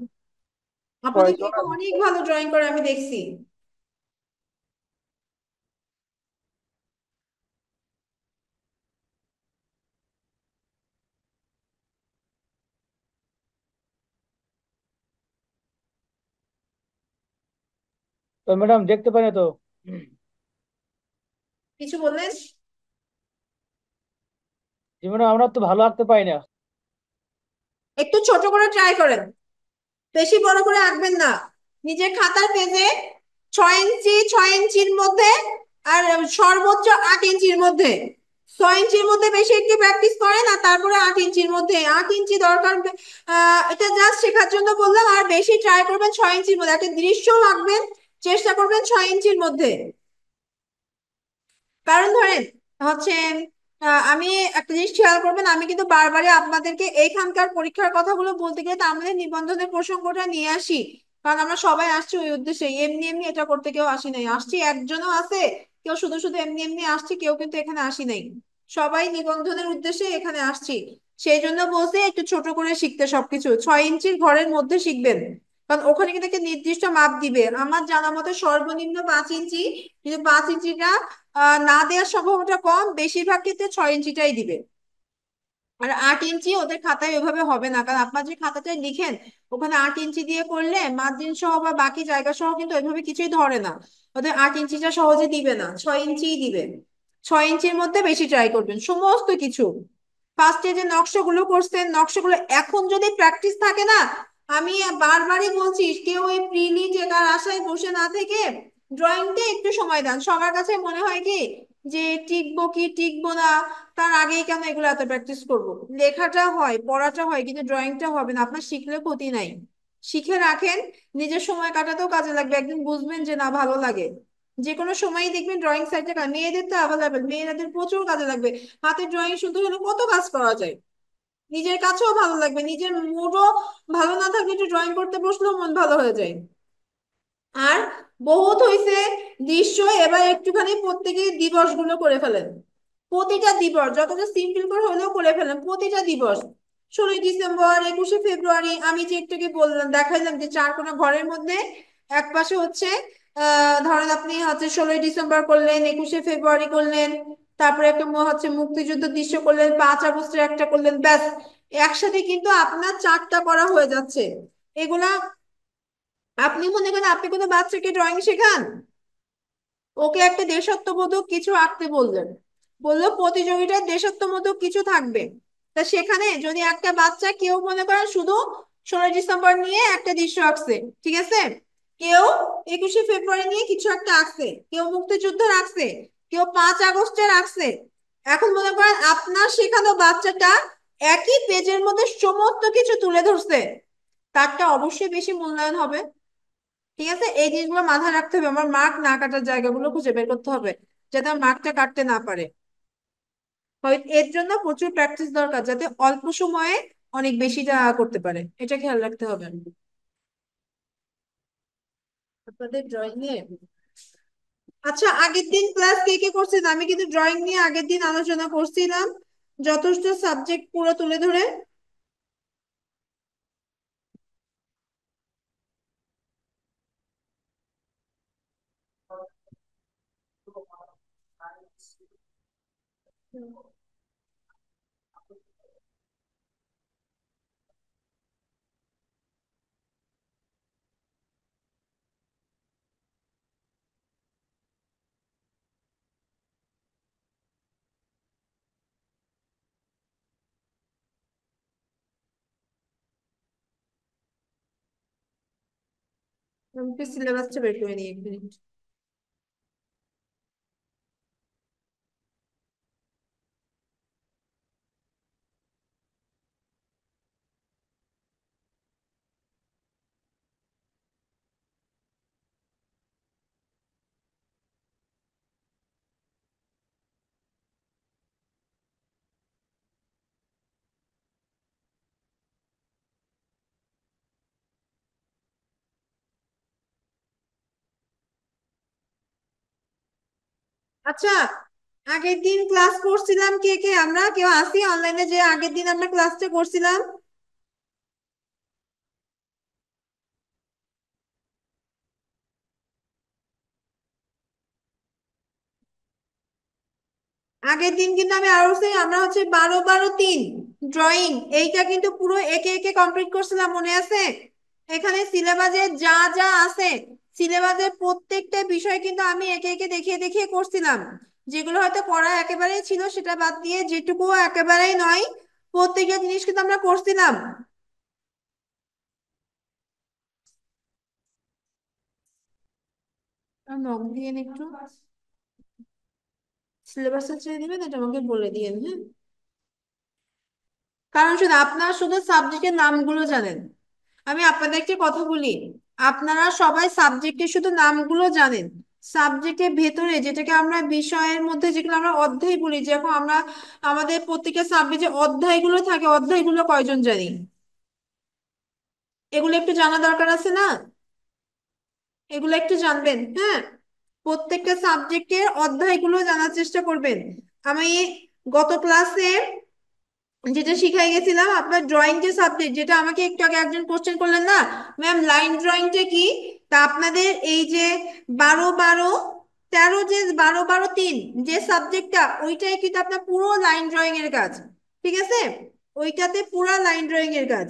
আপনাদের কেউ অনেক ভালো ড্রয়িং করে আমি দেখছি। তো ম্যাডাম দেখতে পাই না তো। কিছু বললেন? জি ম্যাডাম, আমরা তো ভালো আঁকতে পাই না। একটু ছোট করে ট্রাই করেন, বেশি বড় করে আঁকবেন না। নিজের খাতার পেজে 6 ইঞ্চি, 6 ইঞ্চির মধ্যে, আর সর্বোচ্চ 8 ইঞ্চির মধ্যে, 6 ইঞ্চির মধ্যে বেশি একটু প্র্যাকটিস করেন, আর তারপরে 8 ইঞ্চির মধ্যে, 8 ইঞ্চি দরকার। এটা জাস্ট শেখার জন্য বললাম। আর বেশি ট্রাই করবেন 6 ইঞ্চির মধ্যে, একটা দৃশ্য আঁকবেন, চেষ্টা করবেন 6 ইঞ্চির মধ্যে। কারণ ধরেন হচ্ছে আমি একটা জিনিস খেয়াল করবেন, আমি কিন্তু বারবারই আপনাদেরকে এইখানকার পরীক্ষার কথাগুলো বলতে গেলে তো আমাদের নিবন্ধনের প্রসঙ্গটা নিয়ে আসি। কারণ আমরা সবাই আসছি ওই উদ্দেশ্যে, এমনি এমনি এটা করতে কেউ আসি নাই। আসছি একজনও আছে কেউ শুধু শুধু এমনি এমনি আসছি, কেউ কিন্তু এখানে আসি নাই। সবাই নিবন্ধনের উদ্দেশ্যে এখানে আসছি। সেই জন্য বলছি একটু ছোট করে শিখতে সবকিছু, 6 ইঞ্চির ঘরের মধ্যে শিখবেন। কারণ ওখানে কিন্তু একটা নির্দিষ্ট মাপ দিবে, আমার জানা মতে সর্বনিম্ন 5 ইঞ্চি। কিন্তু 5 ইঞ্চিটা না দেওয়ার সম্ভাবনাটা কম, বেশিরভাগ ক্ষেত্রে 6 ইঞ্চিটাই দিবে। আর 8 ইঞ্চি ওদের খাতায় ওইভাবে হবে না, কারণ আপনার যে খাতাটায় লিখেন ওখানে 8 ইঞ্চি দিয়ে করলে মার্জিন সহ বা বাকি জায়গা সহ কিন্তু ওইভাবে কিছুই ধরে না। ওদের 8 ইঞ্চিটা সহজে দিবে না, 6 ইঞ্চিই দিবে। 6 ইঞ্চির মধ্যে বেশি ট্রাই করবেন সমস্ত কিছু। ফার্স্টে যে নকশাগুলো করছেন, নকশাগুলো এখন যদি প্র্যাকটিস থাকে না, আমি বারবারই বলছি, কেউ ওই প্রিলি টেকার আশায় বসে না থেকে ড্রয়িংটা একটু সময় দেন। সবার কাছে মনে হয় কি যে টিকবো কি টিকবো না, তার আগেই কেন এগুলো এত প্র্যাকটিস করব। লেখাটা হয়, পড়াটা হয়, কিন্তু ড্রয়িংটা হবে না। আপনার শিখলে ক্ষতি নাই, শিখে রাখেন, নিজের সময় কাটাতেও কাজে লাগবে। একদিন বুঝবেন যে না ভালো লাগে। যে কোনো সময়ই দেখবেন ড্রয়িং সাইটে মেয়েদের তো অ্যাভেলেবেল, মেয়েদের প্রচুর কাজে লাগবে। হাতে ড্রয়িং শুধু হলে কত কাজ করা যায়, নিজের কাছেও ভালো লাগবে, নিজের মুডও ভালো না থাকলে একটু ড্রয়িং করতে বসলেও মন ভালো হয়ে যায়। আর বহুত হইছে দৃশ্য, এবার একটুখানি প্রত্যেকে দিবস গুলো করে ফেলেন। প্রতিটা দিবস যতটা সিম্পল করে হলেও করে ফেলেন, প্রতিটা দিবস। 16ই ডিসেম্বর, 21শে ফেব্রুয়ারি, আমি যে একটুকে বললাম দেখাইলাম যে চার কোণা ঘরের মধ্যে এক পাশে হচ্ছে ধরেন আপনি হচ্ছে 16ই ডিসেম্বর করলেন, 21শে ফেব্রুয়ারি করলেন, তারপরে একটা হচ্ছে মুক্তিযুদ্ধ দৃশ্য করলেন, 5 আগস্টের একটা করলেন, ব্যাস। একসাথে কিন্তু আপনার 4টা করা হয়ে যাচ্ছে। এগুলা আপনি মনে করেন আপনি কোনো বাচ্চাকে ড্রয়িং শেখান, ওকে একটা দেশাত্মবোধক কিছু আঁকতে বললেন, বললো প্রতিযোগিতায় দেশাত্মবোধক কিছু থাকবে। তা সেখানে যদি একটা বাচ্চা, কেউ মনে করেন শুধু 16ই ডিসেম্বর নিয়ে একটা দৃশ্য আঁকছে, ঠিক আছে, কেউ 21শে ফেব্রুয়ারি নিয়ে কিছু একটা আঁকছে, কেউ মুক্তিযুদ্ধ আঁকছে, কেউ 5 আগস্টের আঁকছে। এখন মনে করেন আপনার শেখানো বাচ্চাটা একই পেজের মধ্যে সমস্ত কিছু তুলে ধরছে, তারটা অবশ্যই বেশি মূল্যায়ন হবে। ঠিক আছে, এই জিনিসগুলো মাথায় রাখতে হবে। আমার মার্ক না কাটার জায়গাগুলো খুঁজে বের করতে হবে, যাতে আমার মার্কটা কাটতে না পারে। এর জন্য প্রচুর প্র্যাকটিস দরকার, যাতে অল্প সময়ে অনেক বেশিটা করতে পারে, এটা খেয়াল রাখতে হবে আপনাদের ড্রয়িং নিয়ে। আচ্ছা, আগের দিন ক্লাস কে কে করছেন? আমি কিন্তু ড্রয়িং নিয়ে আগের দিন আলোচনা করছিলাম, যথেষ্ট সাবজেক্ট পুরো তুলে ধরে। আমি সিলেবাসটা বের করে নিই 1 মিনিট। আচ্ছা, আগের দিন ক্লাস করছিলাম কে কে? আমরা কেউ আসি অনলাইনে, যে আগের দিন আমরা ক্লাসটা করছিলাম? আগের দিন কিন্তু আমি আরো আমরা হচ্ছে 12-12-3 ড্রয়িং, এইটা কিন্তু পুরো একে একে কমপ্লিট করছিলাম, মনে আছে? এখানে সিলেবাসে যা যা আছে সিলেবাসের প্রত্যেকটা বিষয় কিন্তু আমি একে একে দেখিয়ে দেখিয়ে করছিলাম। যেগুলো হয়তো পড়া একেবারেই ছিল সেটা বাদ দিয়ে যেটুকু একেবারেই নয় প্রত্যেকটা জিনিস কিন্তু আমরা করছিলাম। নখ দিয়ে একটু সিলেবাসটা ছেড়ে দিবেন, এটা আমাকে বলে দিয়েন, হ্যাঁ। কারণ শুধু আপনারা শুধু সাবজেক্টের নামগুলো জানেন। আমি আপনাদেরকে কথা বলি, আপনারা সবাই সাবজেক্টের শুধু নামগুলো জানেন। সাবজেক্টের ভেতরে যেটাকে আমরা বিষয়ের মধ্যে যেগুলো আমরা অধ্যায় বলি, যখন আমরা আমাদের প্রত্যেকটা সাবজেক্টে অধ্যায়গুলো থাকে, অধ্যায়গুলো কয়জন জানি? এগুলো একটু জানা দরকার আছে না? এগুলো একটু জানবেন, হ্যাঁ। প্রত্যেকটা সাবজেক্টের অধ্যায়গুলো জানার চেষ্টা করবেন। আমি গত ক্লাসে যেটা শিখাই গেছিলাম, আপনার ড্রয়িং যে সাবজেক্ট, যেটা আমাকে একটু আগে একজন কোশ্চেন করলেন না, ম্যাম লাইন ড্রয়িংটা কি? তা আপনাদের এই যে 12 12 13, যে 12 12 3 যে সাবজেক্টটা, ওইটাই কিন্তু আপনার পুরো লাইন ড্রয়িং এর কাজ। ঠিক আছে, ওইটাতে পুরো লাইন ড্রয়িং এর কাজ।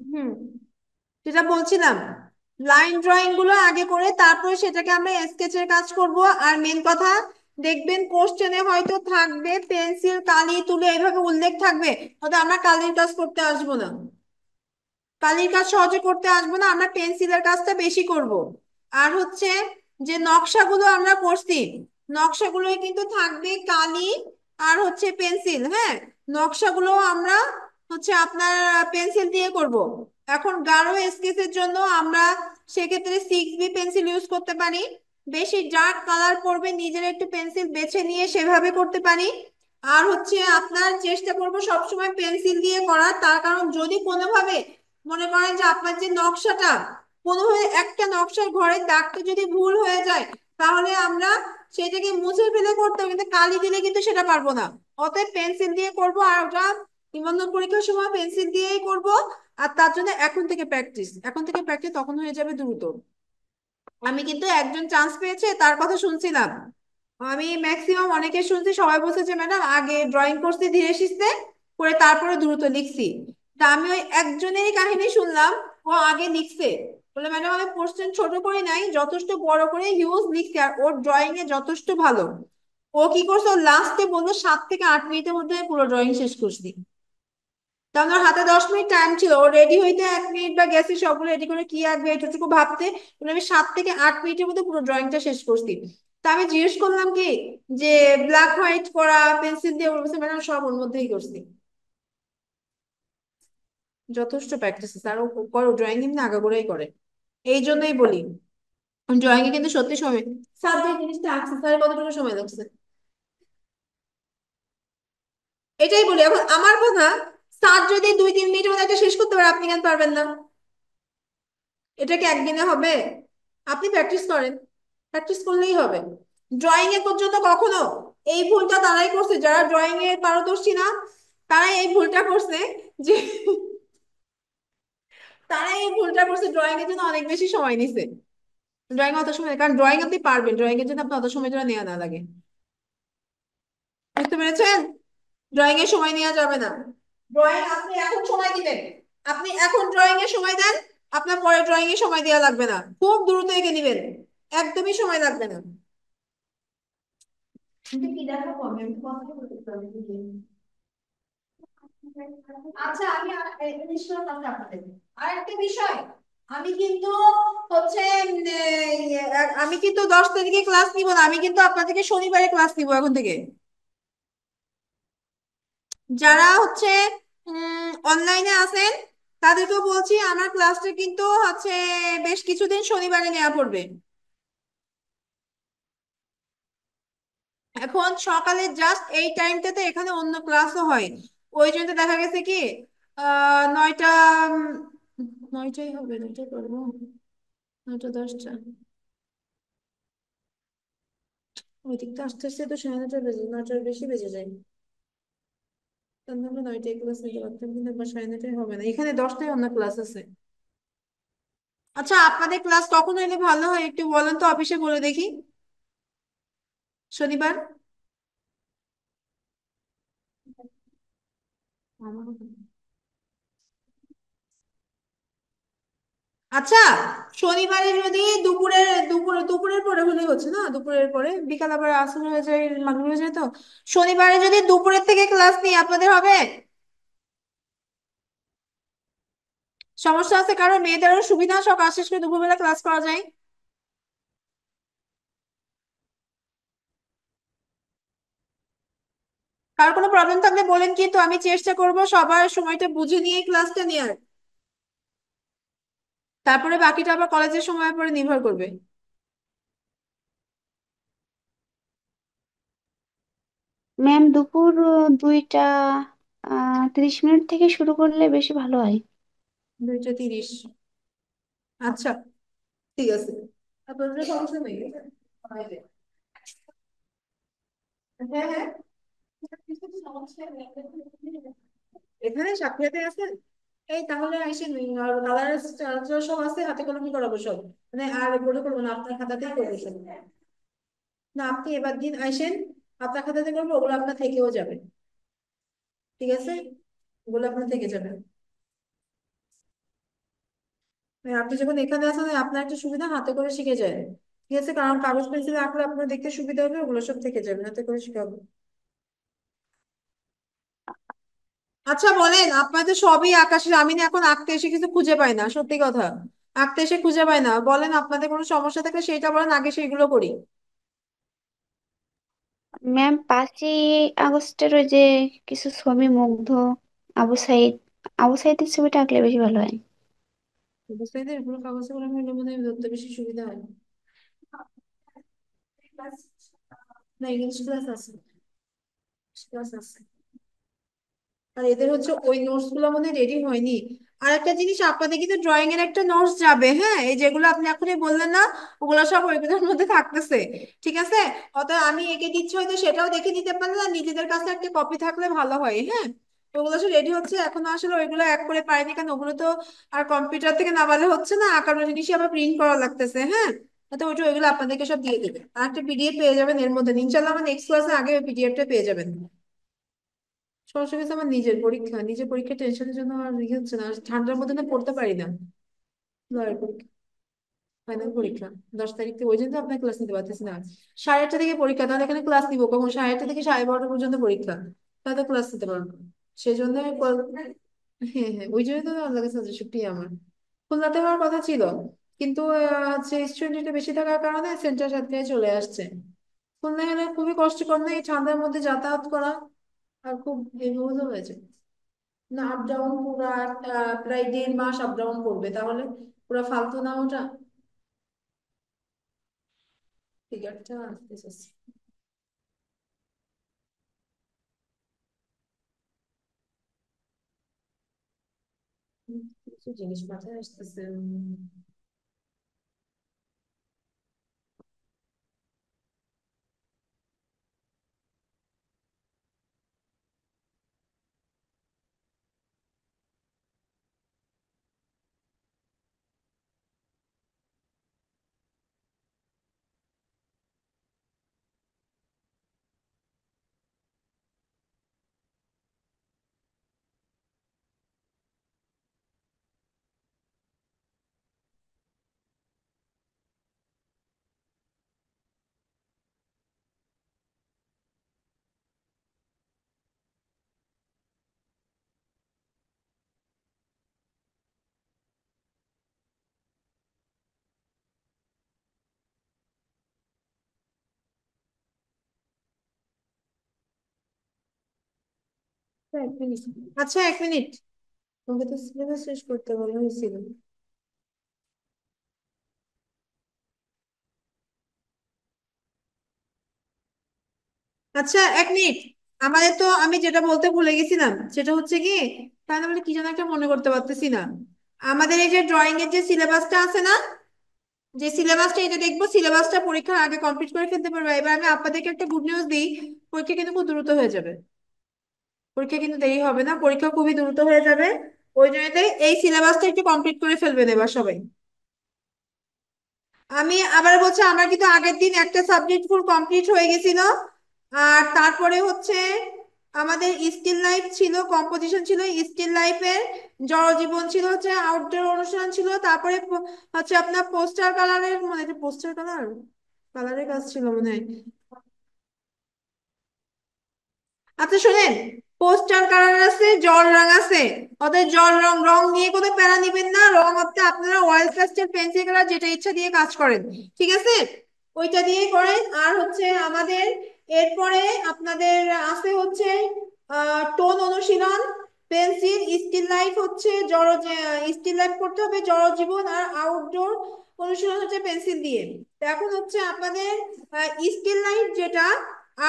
হুম, যেটা বলছিলাম, লাইন ড্রয়িং গুলো আগে করে তারপরে সেটাকে আমরা স্কেচের কাজ করব। আর মেন কথা, দেখবেন কোশ্চেনে হয়তো থাকবে পেন্সিল কালি তুলে এভাবে উল্লেখ থাকবে, হয়তো আমরা কালির কাজ করতে আসবো না। কালির কাজ সহজে করতে আসবো না, আমরা পেন্সিলের কাজটা বেশি করব। আর হচ্ছে যে নকশাগুলো আমরা করছি, নকশাগুলোই কিন্তু থাকবে কালি আর হচ্ছে পেন্সিল, হ্যাঁ। নকশাগুলো আমরা হচ্ছে আপনার পেন্সিল দিয়ে করব। এখন গাঢ় স্কেচের জন্য আমরা সেক্ষেত্রে 6B পেন্সিল ইউজ করতে পারি। বেশি ডার্ক কালার পড়বে, নিজের একটু পেন্সিল বেছে নিয়ে সেভাবে করতে পারি। আর হচ্ছে আপনার চেষ্টা করব সবসময় পেন্সিল দিয়ে করার, তার কারণ যদি কোনোভাবে মনে করেন যে আপনার যে নকশাটা কোনোভাবে একটা নকশার ঘরের দাগটা যদি ভুল হয়ে যায়, তাহলে আমরা সেটাকে মুছে ফেলে করতে হবে, কিন্তু কালি দিলে কিন্তু সেটা পারবো না। অতএব পেন্সিল দিয়ে করব, আর ওটা নিবন্ধন পরীক্ষার সময় পেন্সিল দিয়েই করব। আর তার জন্য এখন থেকে প্র্যাকটিস তখন হয়ে যাবে দ্রুত। আমি কিন্তু একজন চান্স পেয়েছে তার কথা শুনছিলাম, আমি ম্যাক্সিমাম অনেকে শুনছি, সবাই বলছে যে ম্যাডাম আগে ড্রয়িং করছি ধীরে সুস্থে, করে তারপরে দ্রুত লিখছি। তা আমি ওই একজনেরই কাহিনী শুনলাম, ও আগে লিখছে, বলে ম্যাডাম আমি কোশ্চেন ছোট করে নাই, যথেষ্ট বড় করে হিউজ লিখছি, আর ওর ড্রয়িং এ যথেষ্ট ভালো। ও কি করছে, ও লাস্টে বললো 7 থেকে 8 মিনিটের মধ্যে পুরো ড্রয়িং শেষ করছি। তা আমার হাতে 10 মিনিট টাইম ছিল, ও রেডি হইতে 1 মিনিট বা গেছি সবগুলো রেডি করে কি আঁকবে এটুকু ভাবতে, মানে আমি 7 থেকে 8 মিনিটের মধ্যে পুরো ড্রয়িংটা শেষ করছি। তা আমি জিজ্ঞেস করলাম কি যে ব্ল্যাক হোয়াইট করা পেন্সিল দিয়ে, বলছে ম্যাডাম সব ওর মধ্যেই করছি। যথেষ্ট প্র্যাকটিস আছে, আর ও করে ড্রয়িং এমনি আগাগোড়াই করে। এই জন্যই বলি ড্রয়িং এ কিন্তু সত্যি সময়, স্যার যে জিনিসটা আঁকছে স্যার কতটুকু সময় লাগছে, এটাই বলি। এখন আমার কথা, স্যার যদি 2 3 মিনিটের মধ্যে একটা শেষ করতে পারে, আপনি কেন পারবেন না? এটা কি একদিনে হবে? আপনি প্র্যাকটিস করেন, প্র্যাকটিস করলেই হবে। ড্রয়িং এ পর্যন্ত কখনো এই ভুলটা তারাই করছে যারা ড্রয়িং এ পারদর্শী না, তারাই এই ভুলটা করছে যে তারাই এই ভুলটা করছে, ড্রয়িং এর জন্য অনেক বেশি সময় নিছে। ড্রয়িং অত সময়, কারণ ড্রয়িং আপনি পারবেন, ড্রয়িং এর জন্য আপনার অত সময় জন্য নেওয়া না লাগে। বুঝতে পেরেছেন? ড্রয়িং এর সময় নেওয়া যাবে না। ড্রয়িং আপনি এখন সময় দিবেন, আপনি এখন ড্রয়িং এর সময় দেন, আপনার পরে ড্রয়িং এর সময় দেওয়া লাগবে না, খুব দ্রুত এঁকে নিবেন, একদমই সময় লাগবে না। কিন্তু কি দেখাবো, আমি তো কথাটা বলতে পারবো না। আচ্ছা আমি একটা বিষয় কথা আপনাদের, আরেকটা বিষয়, আমি কিন্তু হচ্ছে আমি কিন্তু 10 তারিখে ক্লাস নিব না, আমি কিন্তু আপনাদেরকে শনিবারে ক্লাস নিব এখন থেকে। যারা হচ্ছে অনলাইনে আছেন তাদেরকেও বলছি, আমার ক্লাসটা কিন্তু হচ্ছে বেশ কিছুদিন শনিবারে নেওয়া পড়বে। এখন সকালে জাস্ট এই টাইমটাতে এখানে অন্য ক্লাসও হয়, ওই জন্য দেখা গেছে কি 9টা, 9টাই হবে, 9টাই করবো, 9টা 10টা, ওই দিকটা আস্তে আস্তে তো 9:30 বেজে, 9টার বেশি বেজে যায়। তার মানে 9টায় ক্লাস নিতে পারতাম, কিন্তু আবার 9:30 হবে না, এখানে 10টায় অন্য ক্লাস আছে। আচ্ছা, আপনাদের ক্লাস কখন হলে ভালো হয় একটু বলেন তো, অফিসে বলে দেখি। শনিবার? আচ্ছা, শনিবারে যদি দুপুরের পরে হলে হচ্ছে না, দুপুরের পরে বিকাল আবার আসর হয়ে যায়, মাগরিব হয়ে যায় তো। শনিবারে যদি দুপুরের থেকে ক্লাস নিই আপনাদের হবে? সমস্যা আছে কারণ মেয়েদেরও সুবিধা, সকাল শেষ করে দুপুরবেলা ক্লাস করা যায়। কার কোনো প্রবলেম থাকলে বলেন, কিন্তু আমি চেষ্টা করব সবার সময়টা বুঝে নিয়ে ক্লাসটা নেওয়ার। তারপরে বাকিটা আবার কলেজের সময়ের পরে নির্ভর করবে। ম্যাম দুপুর 2টা 30 মিনিট থেকে শুরু করলে বেশি ভালো হয়। 2টা 30? আচ্ছা, ঠিক আছে, আপনাদের সমস্যা নেই। হ্যাঁ, হ্যাঁ, এখানে সাক্ষাতে আছেন? এই তাহলে আইসেন, আর কালার সব আছে, হাতে কলমে করাবো সব, মানে আর বলে করবো না, আপনার খাতাতেই করবো সব। না, আপনি এবার দিন আইসেন, আপনার খাতাতে করবো, ওগুলো আপনার থেকেও যাবে। ঠিক আছে, ওগুলো আপনার থেকে যাবে। মানে আপনি যখন এখানে আসেন আপনার একটা সুবিধা, হাতে করে শিখে যায়। ঠিক আছে, কারণ কাগজ পেন্সিল আঁকলে আপনার দেখতে সুবিধা হবে, ওগুলো সব থেকে যাবে, হাতে করে শিখাবো। আচ্ছা বলেন, আপনাদের সবই আকাশের, আমি না এখন আঁকতে এসে কিছু খুঁজে পাই না, সত্যি কথা। আঁকতে এসে খুঁজে পাই না, বলেন আপনাদের কোনো সমস্যা থাকলে সেটা বলেন, আগে সেগুলো করি। ম্যাম 5ই আগস্টের ওই যে কিছু ছবি, মুগ্ধ, আবু সাইদ, আবু সাইদের ছবিটা আঁকলে বেশি ভালো হয়। বুঝতে এগুলো কাগজে কলমে হলে মনে হয় ধরতে বেশি সুবিধা হয়। না, ইংলিশ ক্লাস আছে, ক্লাস আছে। আর এদের হচ্ছে ওই নোটস গুলো মনে রেডি হয়নি। আর একটা জিনিস, আপনাদের কিন্তু ড্রয়িং এর একটা নোটস যাবে, হ্যাঁ, এই যেগুলো আপনি এখনই বললেন না, ওগুলো সব ওইগুলোর মধ্যে থাকতেছে। ঠিক আছে, অতএব আমি এঁকে দিচ্ছি, হয়তো সেটাও দেখে নিতে পারেন, আর নিজেদের কাছে একটা কপি থাকলে ভালো হয়, হ্যাঁ। তো ওগুলো সব রেডি হচ্ছে, এখন আসলে ওইগুলো এক করে পারিনি, কারণ ওগুলো তো আর কম্পিউটার থেকে নামালে হচ্ছে না, আঁকানো জিনিসই আবার প্রিন্ট করা লাগতেছে, হ্যাঁ। তো ওইটা ওইগুলো আপনাদেরকে সব দিয়ে দেবে, আর একটা পিডিএফ পেয়ে যাবেন এর মধ্যে, ইনশাল্লাহ আমার নেক্সট ক্লাসে আগে ওই পিডিএফটা পেয়ে যাবেন। সমস্যা হচ্ছে আমার নিজের পরীক্ষা, নিজের পরীক্ষা টেনশনের জন্য আর ইয়ে হচ্ছে না, আর ঠান্ডার মধ্যে না পড়তে পারি না। লয়ের পরীক্ষা, ফাইনাল পরীক্ষা 10 তারিখ থেকে, ওই জন্য তো আপনার ক্লাস নিতে পারতেছি না। 8:30 থেকে পরীক্ষা, তাহলে এখানে ক্লাস নিবো কখন? 8:30 থেকে 12:30 পর্যন্ত পরীক্ষা, তাহলে ক্লাস নিতে পারবো না। সেই জন্য আমি হ্যাঁ, হ্যাঁ, ওই জন্য তো আল্লাহ কাছে ছুটি আমার। খুলনাতে হওয়ার কথা ছিল, কিন্তু হচ্ছে স্টুডেন্ট বেশি থাকার কারণে সেন্টার সাতটায় চলে আসছে। খুলনায় হলে খুবই কষ্টকর না এই ঠান্ডার মধ্যে যাতায়াত করা, আর খুব বেহুশ হয়েছে। না, আপ ডাউন পুরো প্রায় 1.5 মাস আপ ডাউন করবে, তাহলে পুরো ফালতু না ওটা? টিকিটটা আসতেছে, কিছু জিনিস মাথায় আসতেছে। আচ্ছা, 1 মিনিট। আচ্ছা, 1 মিনিট, তোমাকে তো সিলেবাস শেষ করতে বলা হয়েছিল। আচ্ছা, এক মিনিট। আমাদের তো, আমি যেটা বলতে ভুলে গেছিলাম সেটা হচ্ছে কি, তাহলে বলে কি যেন একটা মনে করতে পারতেছি না। আমাদের এই যে ড্রয়িং এর যে সিলেবাসটা আছে না, যে সিলেবাসটা, এটা দেখবো সিলেবাসটা পরীক্ষার আগে কমপ্লিট করে ফেলতে পারবে। এবার আমি আপনাদেরকে একটা গুড নিউজ দিই, পরীক্ষা কিন্তু খুব দ্রুত হয়ে যাবে। পরীক্ষা কিন্তু দেরি হবে না, পরীক্ষা খুবই দ্রুত হয়ে যাবে। ওই জন্য এই সিলেবাসটা একটু কমপ্লিট করে ফেলবেন এবার সবাই। আমি আবার বলছি, আমার কিন্তু আগের দিন একটা সাবজেক্ট ফুল কমপ্লিট হয়ে গেছিল। আর তারপরে হচ্ছে আমাদের স্টিল লাইফ ছিল, কম্পোজিশন ছিল স্টিল লাইফের, জড়জীবন ছিল, হচ্ছে আউটডোর অনুষ্ঠান ছিল, তারপরে হচ্ছে আপনার পোস্টার কালারের, মানে পোস্টার কালার, কালারের কাজ ছিল মনে হয়। আচ্ছা শোনেন, পোস্টার কালার আছে, জল রং আছে। অতএব জল রং, রং নিয়ে কোনো প্যারা নিবেন না। রং হচ্ছে আপনারা অয়েল পেস্টেল, পেন্সিল কালার, যেটা ইচ্ছা দিয়ে কাজ করেন, ঠিক আছে? ওইটা দিয়ে করেন। আর হচ্ছে আমাদের এরপরে আপনাদের আছে হচ্ছে টোন অনুশীলন, পেন্সিল, স্টিল লাইফ হচ্ছে জড়, স্টিল লাইফ করতে হবে জড়জীবন, আর আউটডোর অনুশীলন হচ্ছে পেন্সিল দিয়ে। তো এখন হচ্ছে আপনাদের স্টিল লাইফ যেটা,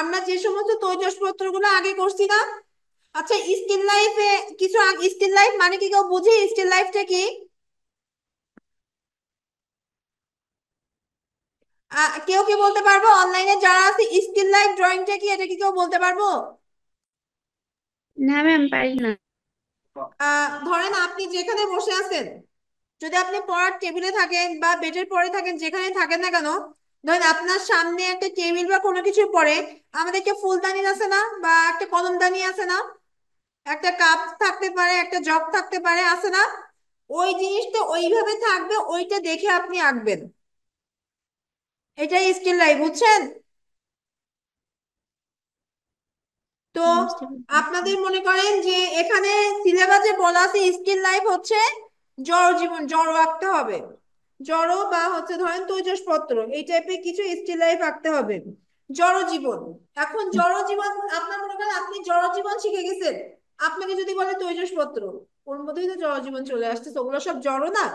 আমরা যে সমস্ত তৈজসপত্র গুলো আগে করছি না। আচ্ছা, স্টিল লাইফে কিছু, স্টিল লাইফ মানে কি কেউ বুঝি স্টিল লাইফটা কি? কেউ কি বলতে পারবো? অনলাইনে যারা আছে, স্টিল লাইফ ড্রয়িংটা কি, এটা কি কেউ বলতে পারবো? না ম্যাম, পারি না। ধরেন আপনি যেখানে বসে আছেন, যদি আপনি পড়ার টেবিলে থাকেন বা বেডের পরে থাকেন, যেখানে থাকেন না কেন, ধরেন আপনার সামনে একটা টেবিল বা কোনো কিছু পরে, আমাদেরকে ফুলদানি আছে না, বা একটা কলমদানি আছে না, একটা কাপ থাকতে পারে, একটা জগ থাকতে পারে, আছে না? ওই জিনিসটা ওইভাবে থাকবে, ওইটা দেখে আপনি আঁকবেন। এটাই স্টিল লাইফ, বুঝছেন? তো বুঝতে পেরেছি। আপনাদের মনে করেন যে এখানে সিলেবাসে বলা আছে স্টিল লাইফ হচ্ছে জড় জীবন, জড় আঁকতে হবে। জড় বা হচ্ছে ধরেন তৈজসপত্র, এই টাইপের কিছু স্টিল লাইফ আঁকতে হবে। জড় জীবন, এখন জড় জীবন, আপনার মনে করেন আপনি জড় জীবন শিখে গেছেন, আপনাকে যদি বলে তৈজসপত্র, ওর মধ্যেই তো জড় জীবন চলে আসছে, ওগুলো সব জড় না?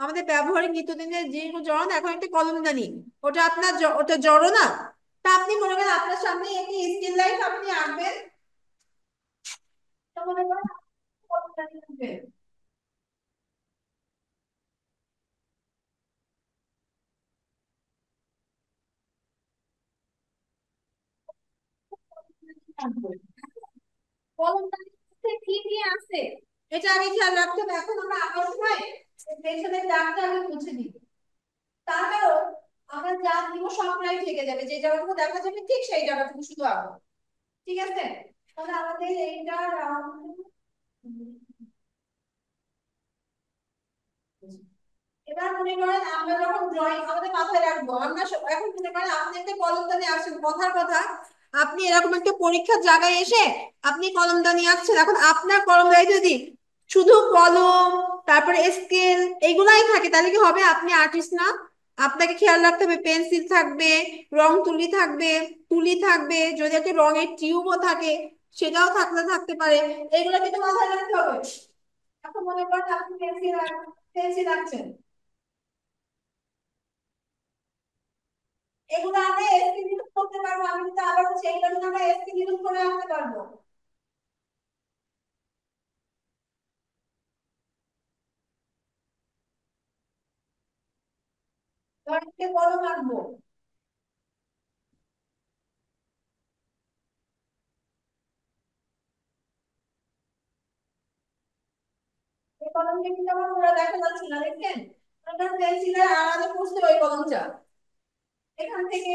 আমাদের ব্যবহারিক নিত্যদিনের জিনিসগুলো জড় না? এখন একটা কলমদানি, ওটা আপনার ওটা জড় না? তা আপনি মনে করেন আপনার সামনে একটি স্টিল লাইফ আপনি আঁকবেন, তা মনে করেন আপনি কলমদানি আঁকবেন। কলমদানিতে কি কি আছে এটা আগে খেয়াল রাখতে হবে। এখন আমরা আঁকার সময় পেছনের দাগটা আগে মুছে দিব। তার কারণ আমরা যা দিব সব প্রায় থেকে যাবে, যে জায়গাটুকু দেখা যাবে ঠিক সেই জায়গাটুকু শুধু আঁকবো, ঠিক আছে? তাহলে আমাদের এইটা এবার মনে করেন আমরা যখন ড্রয়িং আমাদের মাথায় রাখবো, আমরা এখন মনে করেন আপনি একটা কলমদানি আঁকছেন, কথার কথা, আপনি এরকম একটা পরীক্ষার জায়গায় এসে আপনি কলমদানি আঁকছেন, এখন আপনার কলমদানি যদি শুধু কলম, তারপরে স্কেল, এইগুলাই থাকে, তাহলে কি হবে? আপনি আর্টিস্ট না। আপনাকে খেয়াল রাখতে হবে পেন্সিল থাকবে, রং তুলি থাকবে, তুলি থাকবে, যদি একটা রঙের টিউবও থাকে সেটাও থাকলে থাকতে পারে। এগুলো কিন্তু মাথায় রাখতে হবে। এখন মনে করেন আপনি পেন্সিল, পেন্সিল আঁকছেন, এগুলো আমরা এসপি ইউজ করতে পারবো। আমি কিন্তু আবার হচ্ছে এগুলো কিন্তু আমরা এসপি ইউজ করে আনতে পারবো। ধরেন যে কলম আঁকবো, এই কলমটা কিন্তু আমার পুরো দেখা যাচ্ছে না, দেখছেন? আমরা পেন্সিলের আলাদা করতে ওই কলমটা এখান থেকে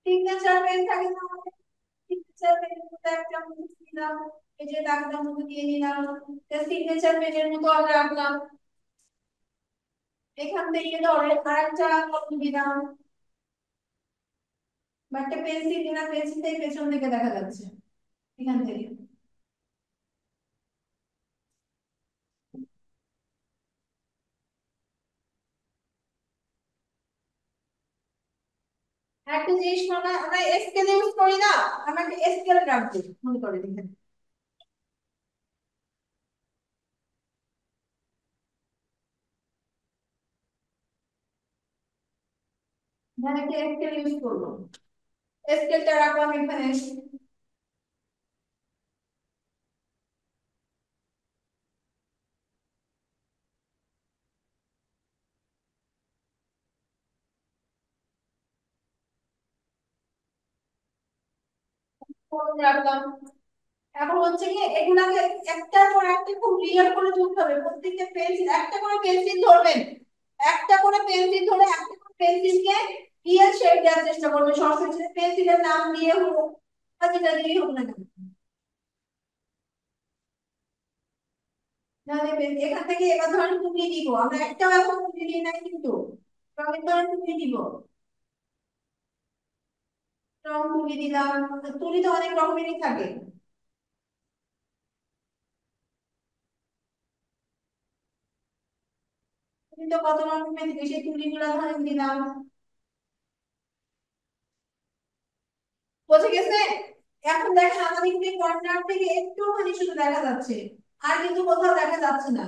সিগনেচার পেন থাকে না আমাদের, সিগনেচার পেনের মতো একটা মুছে দিলাম, এই যে দাগটা মতো দিয়ে নিলাম, সিগনেচার পেনের মতো আমরা রাখলাম। এখান থেকে ধরে আরেকটা কলম দিলাম, বা একটা পেন্সিল দিলাম, পেন্সিল থেকে পেছন দিকে দেখা যাচ্ছে এখান থেকে। একটা জিনিস আমরা আমরা স্কেল ইউজ করি না, আমরা একটা স্কেল রাখবো মনে করে দেখেন। মানে কি স্কেল ইউজ করবো, স্কেলটা রাখলাম এখানে। ফোন রাখলাম। এখন হচ্ছে কি এগুলাকে একটার পর একটা খুব ক্লিয়ার করে তুলতে হবে। প্রত্যেকটা পেন্সিল একটা করে পেন্সিল ধরবেন, একটা করে পেন্সিল ধরে একটা করে পেন্সিলকে রিয়েল শেপ দেওয়ার চেষ্টা করবেন। শর্ট পেন্সিলের নাম দিয়ে হোক বা যেটা দিয়ে হোক না কেন, নাহলে এখান থেকে এবার ধরেন তুমি দিব, আমরা একটাও এখন তুমি দিই নাই কিন্তু রঙের ধরেন তুমি দিব, রং তুলি দিলাম। তুলি তো অনেক রকমেরই থাকে, তুমি তো কত রকমের থাকে, সেই তুলিগুলা ধরেন দিলাম। বুঝে গেছে? এখন দেখেন আমাদের কিন্তু কর্নার থেকে একটুখানি শুধু দেখা যাচ্ছে, আর কিন্তু কোথাও দেখা যাচ্ছে না।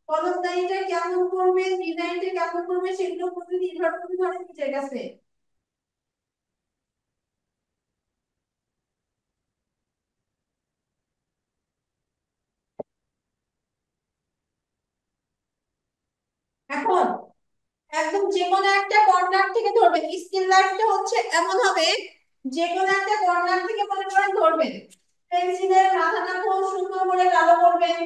কলমদারিটা কেমন করবে, ডিজাইনটা কেমন করবে, সেগুলো প্রতি নির্ভর করতে ধরে নিজের কাছে। এখন একদম যে কোনো একটা কর্নার থেকে ধরবেন। স্টিল লাইফটা হচ্ছে এমন হবে, যে কোনো একটা কর্নার থেকে মনে করেন ধরবেন, পেন্সিলের মাথাটা খুব সুন্দর করে কালো করবেন।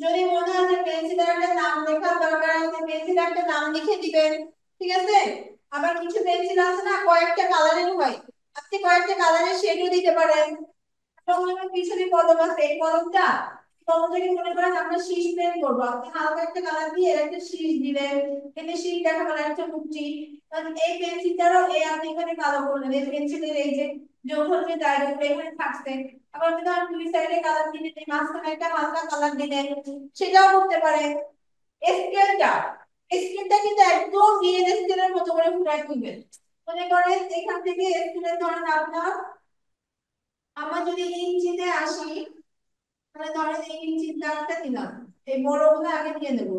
যদি মনে হয় যে পেন্সিলের একটা নাম লেখার দরকার আছে, পেন্সিলে একটা নাম লিখে দিবেন, ঠিক আছে। আবার কিছু পেন্সিল আছে না কয়েকটা কালারের হয়, আপনি কয়েকটা কালারের শেডও দিতে পারেন। কলমের পিছনে কলম আছে, এই কলমটা কলমটাকে মনে করেন আমরা শীষ পেন করবো, আপনি হালকা একটা কালার দিয়ে এর একটা শীষ দিলেন, এতে শীষ দেখা গেল একটা মুক্তি। কারণ এই পেন্সিলটারও এই আপনি এখানে কালো করলেন, এই পেন্সিলের এই যে যৌথ যে দায়রাগুলো এখানে থাকছে। আবার আপনি ধরেন দুই সাইডে কালার দিলেন, এই মাঝখানে একটা হালকা কালার দিলেন, সেটাও করতে পারেন। স্কেলটা, স্কেলটা কিন্তু একদম রিয়েল স্কেলের মতো করে ফুটাই তুলবেন। মনে করেন এখান থেকে স্কেলের ধরেন আপনার, আমরা যদি ইঞ্চিতে আসি, তাহলে ধরেন এই ইঞ্চির দাগটা দিলাম, এই বড়গুলো আগে দিয়ে নেবো,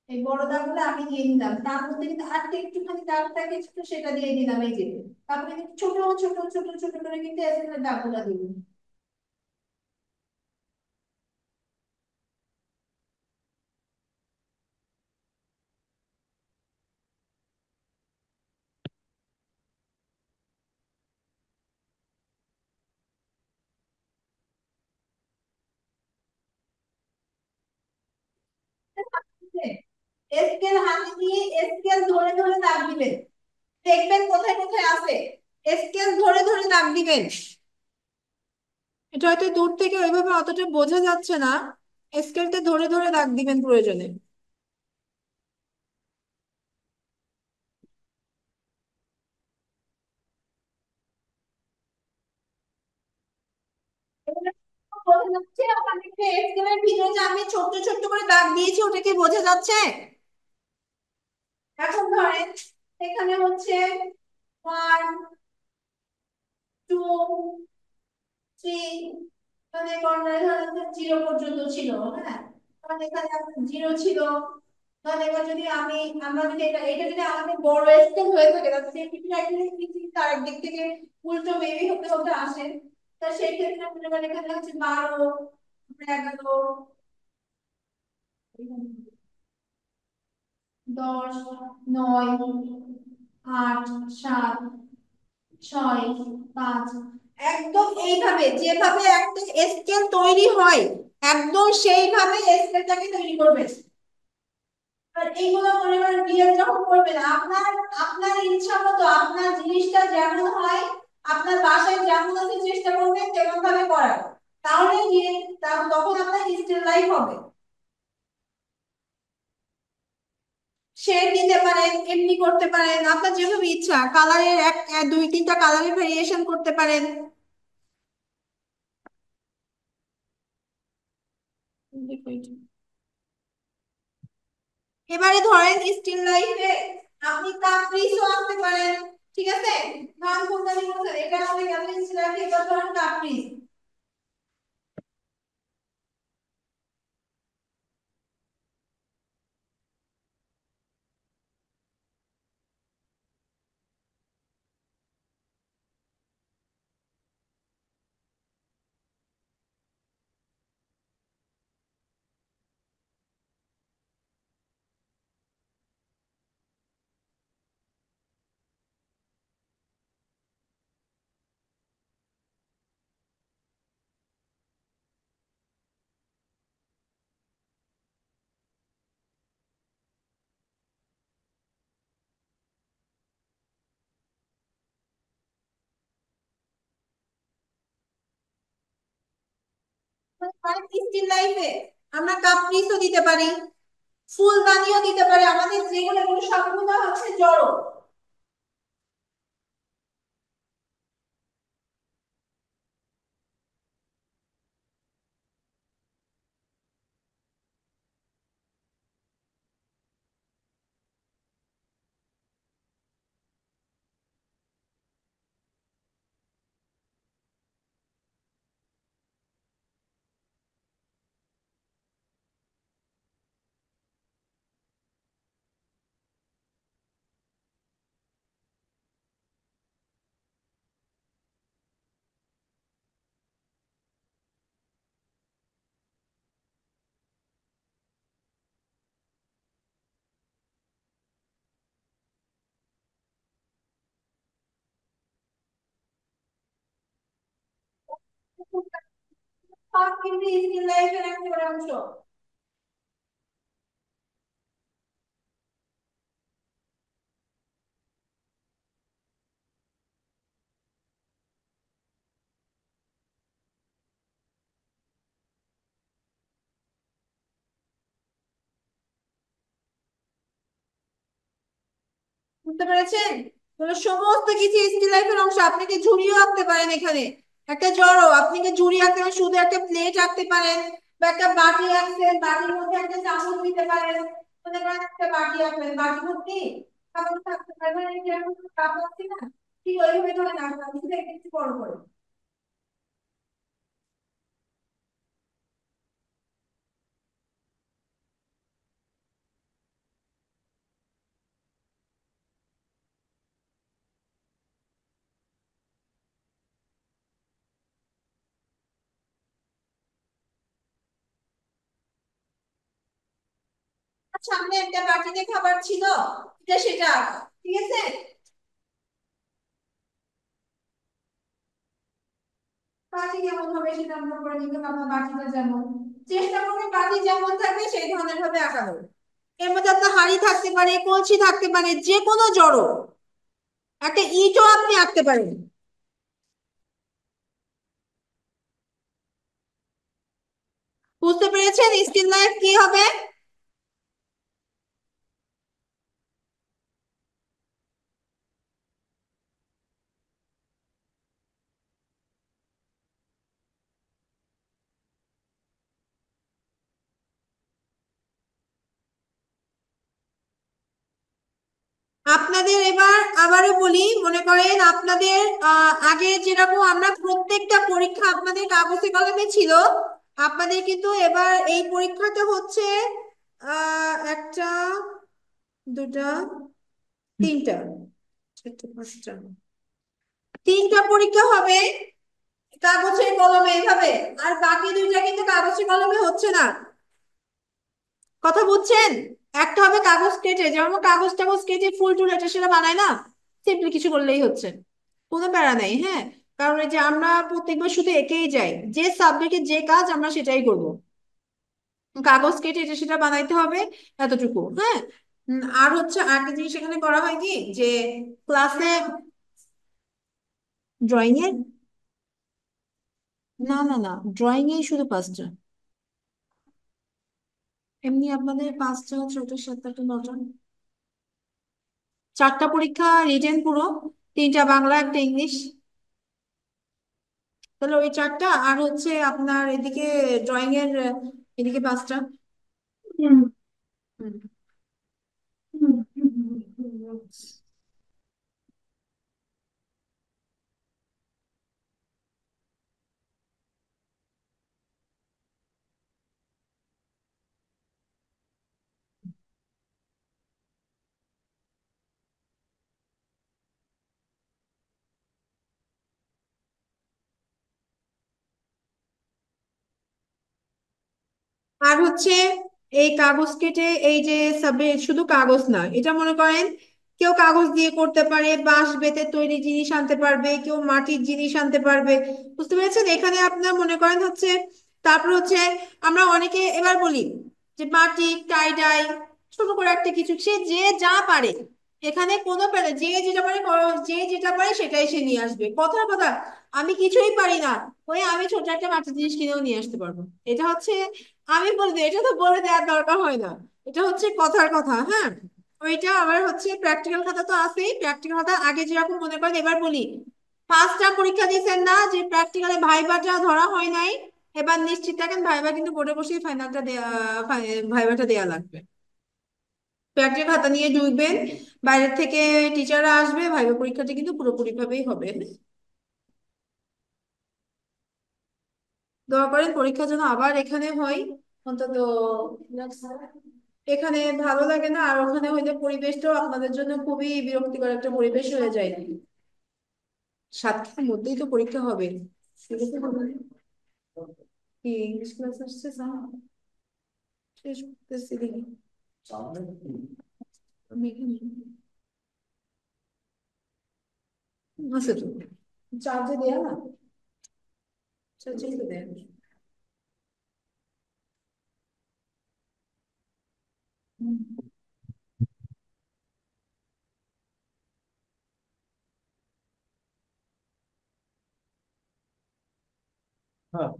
এই বড় দাগগুলো আগে দিয়ে নিলাম, তার মধ্যে কিন্তু আরেকটা একটুখানি দাগ থাকে ছোট, সেটা দিয়ে দিলাম এই যে। তারপরে কিন্তু ছোট ছোট ছোট ছোট করে কিন্তু এখানে দাগগুলো দিব। স্কেল হাতে দিয়ে স্কেল ধরে ধরে দাগ দিবেন, দেখবেন কোথায় কোথায় আছে, স্কেল ধরে ধরে দাগ দিবেন। এটা হয়তো দূর থেকে ওইভাবে অতটা বোঝা যাচ্ছে না, স্কেলটা ধরে ধরে দাগ দিবেন প্রয়োজনে। এগুলো বোঝা যাচ্ছে আপনাদেরকে? স্কেলের ভিতরে যে আমি ছোট্ট ছোট্ট করে দাগ দিয়েছি ওটা কি বোঝা যাচ্ছে? এখন ধরেন এখানে হচ্ছে 1 2 3, মানে কর্নারে ধরেন 0 পর্যন্ত ছিল, হ্যাঁ, মানে এখানে আপনার 0 ছিল। তাহলে এবার যদি আমরা যদি এটা যদি আমাদের বড় স্কেল হয়ে থাকে, তাহলে সেই ক্ষেত্রে একদিকে কিছু তার একদিক থেকে উল্টো মেবি হতে হতে আসে। তা সেই ক্ষেত্রে মনে করেন এখানে হচ্ছে 12, 11, 10, 9, 8, 7, 6, 5, একদম এইভাবে যেভাবে একটা স্কেল তৈরি হয় একদম সেইভাবে স্কেলটাকে তৈরি করবেন। আর এইগুলো মনে করেন রিয়েল যখন করবেন আপনার, আপনার ইচ্ছা মতো আপনার জিনিসটা যেমন হয়, আপনার বাসায় যেমন আছে চেষ্টা করবেন তেমন ভাবে করার, তাহলে রিয়েল, তখন আপনার স্টিল লাইফ হবে। শেড দিতে পারেন, এমনি করতে পারেন, আপনার যেভাবে ইচ্ছা কালারের দুই তিনটা কালারের ভেরিয়েশন করতে পারেন। এবারে ধরেন স্টিল লাইফে আপনি কাপ্রিসও আনতে পারেন, ঠিক আছে। ধরেন ফুলদানি বলছেন এটা আমাদের গেল স্টিল লাইফে, এবার ধরেন কাপ্রিস। মানে স্টিল লাইফে আমরা কাপ পিসও দিতে পারি, ফুলদানিও দিতে পারি, আমাদের যেগুলো এগুলো সবগুলো হচ্ছে জড়ো। কাপ কিন্তু স্টিল লাইফের একটা অংশ। বুঝতে পেরেছেন? এগুলো সমস্ত কিছু স্টিল লাইফের অংশ। আপনি কি ঝুড়িও আঁকতে পারেন এখানে, একটা জড়ো। আপনি কি ঝুড়ি আঁকতে পারেন, শুধু একটা প্লেট আঁকতে পারেন, বা একটা বাটি আঁকছেন, বাটির মধ্যে একটা চামচ দিতে পারেন। মনে করেন একটা বাটি আঁকলেন, বাটি ভর্তি খাবার থাকতে পারে, মানে যেরকম কাপ আঁকছি না, ঠিক ওইভাবে ধরে আঁকলাম, শুধু একটু বড় করে। সামনে একটা বাটিতে খাবার ছিল, এটা সেটা আঁকা, ঠিক আছে? বাটি কেমন হবে সেটা আমরা করে নিতে পারবো, বাটিটা যেমন চেষ্টা করবে বাটি যেমন থাকবে সেই ধরনের ভাবে আঁকানো। এর মধ্যে আপনার হাঁড়ি থাকতে পারে, কলসি থাকতে পারে, যে কোনো জড়ো। একটা ইটও আপনি আঁকতে পারেন। বুঝতে পেরেছেন স্টিল লাইফ কি হবে? আপনাদের এবার আবারও বলি, মনে করেন আপনাদের আগে যেরকম আমরা প্রত্যেকটা পরীক্ষা আপনাদের কাগজে কলমে ছিল, আপনাদের কিন্তু এবার এই পরীক্ষাটা হচ্ছে একটা, দুটা, তিনটা, চারটা, পাঁচটা, তিনটা পরীক্ষা হবে কাগজের কলমে এভাবে। আর বাকি দুইটা কিন্তু কাগজের কলমে হচ্ছে না। কথা বুঝছেন? একটা হবে কাগজ কেটে, যেমন কাগজ টাগজ কেটে ফুল টুল এটা সেটা বানায় না, সিম্পলি কিছু করলেই হচ্ছে, কোনো প্যারা নেই। হ্যাঁ, কারণ এই যে আমরা প্রত্যেকবার শুধু এঁকেই যাই, যে সাবজেক্টে যে কাজ আমরা সেটাই করব। কাগজ কেটে এটা সেটা বানাইতে হবে, এতটুকু। হ্যাঁ। আর হচ্ছে আরেকটা জিনিস এখানে করা হয় কি, যে ক্লাসে ড্রয়িং এর, না না না, ড্রয়িং এই শুধু পাঁচটা। এমনি আপনাদের পাঁচটা, ছয়টা, সাতটা, আটটা, নটা, চারটা পরীক্ষা রিটেন পুরো, তিনটা বাংলা, একটা ইংলিশ। তাহলে ওই চারটা, আর হচ্ছে আপনার এদিকে ড্রয়িং এর এদিকে পাঁচটা। হুম। হুম। আর হচ্ছে এই কাগজ কেটে এই যে সাবজেক্ট, শুধু কাগজ না, এটা মনে করেন কেউ কাগজ দিয়ে করতে পারে, বাঁশ বেতের তৈরি জিনিস আনতে পারবে, কেউ মাটির জিনিস আনতে পারবে। বুঝতে পেরেছেন? এখানে আপনার মনে করেন হচ্ছে, তারপর হচ্ছে আমরা অনেকে এবার বলি যে বাটিক টাই ডাই, ছোট করে একটা কিছু, সে যে যা পারে এখানে কোনো প্যারা, যে যেটা পারে যে যেটা পারে সেটাই সে নিয়ে আসবে, কথার কথা। আমি কিছুই পারি না, ওই আমি ছোট একটা বাচ্চা জিনিস কিনেও নিয়ে আসতে পারবো। এটা হচ্ছে, আমি বলে দিই, এটা তো বলে দেওয়ার দরকার হয় না। এটা হচ্ছে কথার কথা, হ্যাঁ। ওইটা আবার হচ্ছে প্র্যাকটিক্যাল খাতা তো আছেই, প্র্যাকটিক্যাল খাতা আগে যেরকম মনে করেন, এবার বলি, ফার্স্ট টার্ম পরীক্ষা দিয়েছেন না, যে প্র্যাকটিক্যালে ভাইবাটা ধরা হয় নাই, এবার নিশ্চিত থাকেন ভাইবা কিন্তু বোর্ডে বসেই ফাইনালটা দেয়া, ভাইবাটা দেয়া লাগবে। প্র্যাকটিক্যাল খাতা নিয়ে ঢুকবেন, বাইরের থেকে টিচাররা আসবে, ভাইবা পরীক্ষাটা কিন্তু পুরোপুরি ভাবেই হবে। দোয়া করেন পরীক্ষা যেন আবার এখানে হয়, অন্তত এখানে ভালো লাগে না, আর ওখানে হইলে পরিবেশটাও আপনাদের জন্য খুবই বিরক্তিকর একটা পরিবেশ হয়ে যায়। সাতটার মধ্যেই তো পরীক্ষা হবে। কি ইংলিশ ক্লাস আসছে স্যার? শেষ করতেছি দেখি আমি এখানে। আছে তো, চার্জে দেয়া না, চার্জে তো দেয়া। হ্যাঁ,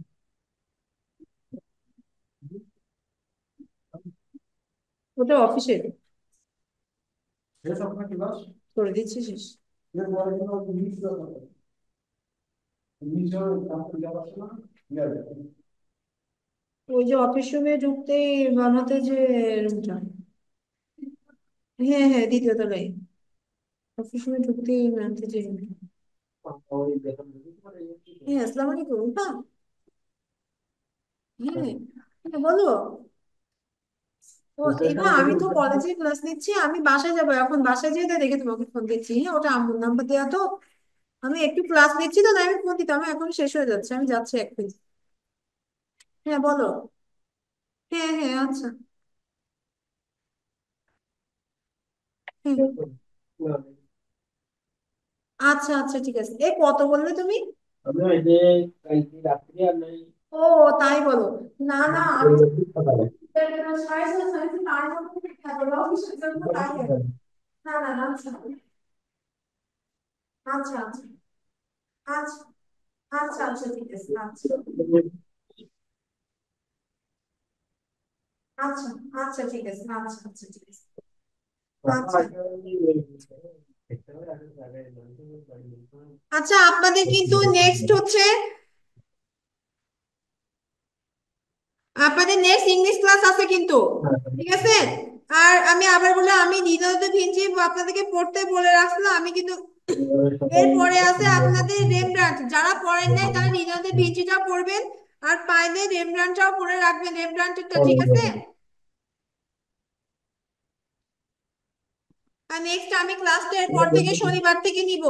ওটা অফিসের, করে দিচ্ছি শেষ। ওই যে অফিস রুমে ঢুকতেই বানাতে যে রুমটা, হ্যাঁ হ্যাঁ দ্বিতীয় তলায়, অফিস রুমে ঢুকতেই বানাতে যে রুমটা। হ্যাঁ আসসালামু আলাইকুম রুম্পা। হ্যাঁ হ্যাঁ, বলো। ও এবার আমি তো কলেজে ক্লাস নিচ্ছি, আমি বাসায় যাবো এখন, বাসায় যেয়ে দেখে তোমাকে ফোন দিচ্ছি। হ্যাঁ ওটা আম্মুর নাম্বার দেওয়া তো, আমি একটু ক্লাস নিচ্ছি তো, তাই আমি ফোন দিতাম, আমি এখন শেষ হয়ে যাচ্ছে, আমি যাচ্ছি এখন। হ্যাঁ বলো। হ্যাঁ হ্যাঁ আচ্ছা। হ্যাঁ আচ্ছা আচ্ছা ঠিক আছে। এ কত বললে তুমি? ও তাই বলো। না না আমি তার মধ্যে কিসের জন্য তাই আর কি। না না না, আচ্ছা আচ্ছা আচ্ছা আচ্ছা আচ্ছা আচ্ছা ঠিক আছে আচ্ছা আচ্ছা আচ্ছা ঠিক আছে আচ্ছা আচ্ছা ঠিক আছে আচ্ছা আচ্ছা। আপনাদের কিন্তু নেক্সট হচ্ছে, আপনাদের নেক্সট ইংলিশ ক্লাস আছে কিন্তু, ঠিক আছে? আর আমি আবার বলে, আমি দ্বিধাতে ভিঞ্জি আপনাদেরকে পড়তে বলে রাখছিলাম, আমি কিন্তু এরপরে আছে আপনাদের রেমব্রান্ড, যারা পড়েন নাই তারা দ্বিধাতে ভিঞ্জিটা পড়বেন, আর পাইলে রেমব্রান্ডটাও পড়ে রাখবেন, রেমব্রান্ডেরটা, ঠিক আছে? আর নেক্সট আমি ক্লাসটা এরপর থেকে শনিবার থেকে নিব।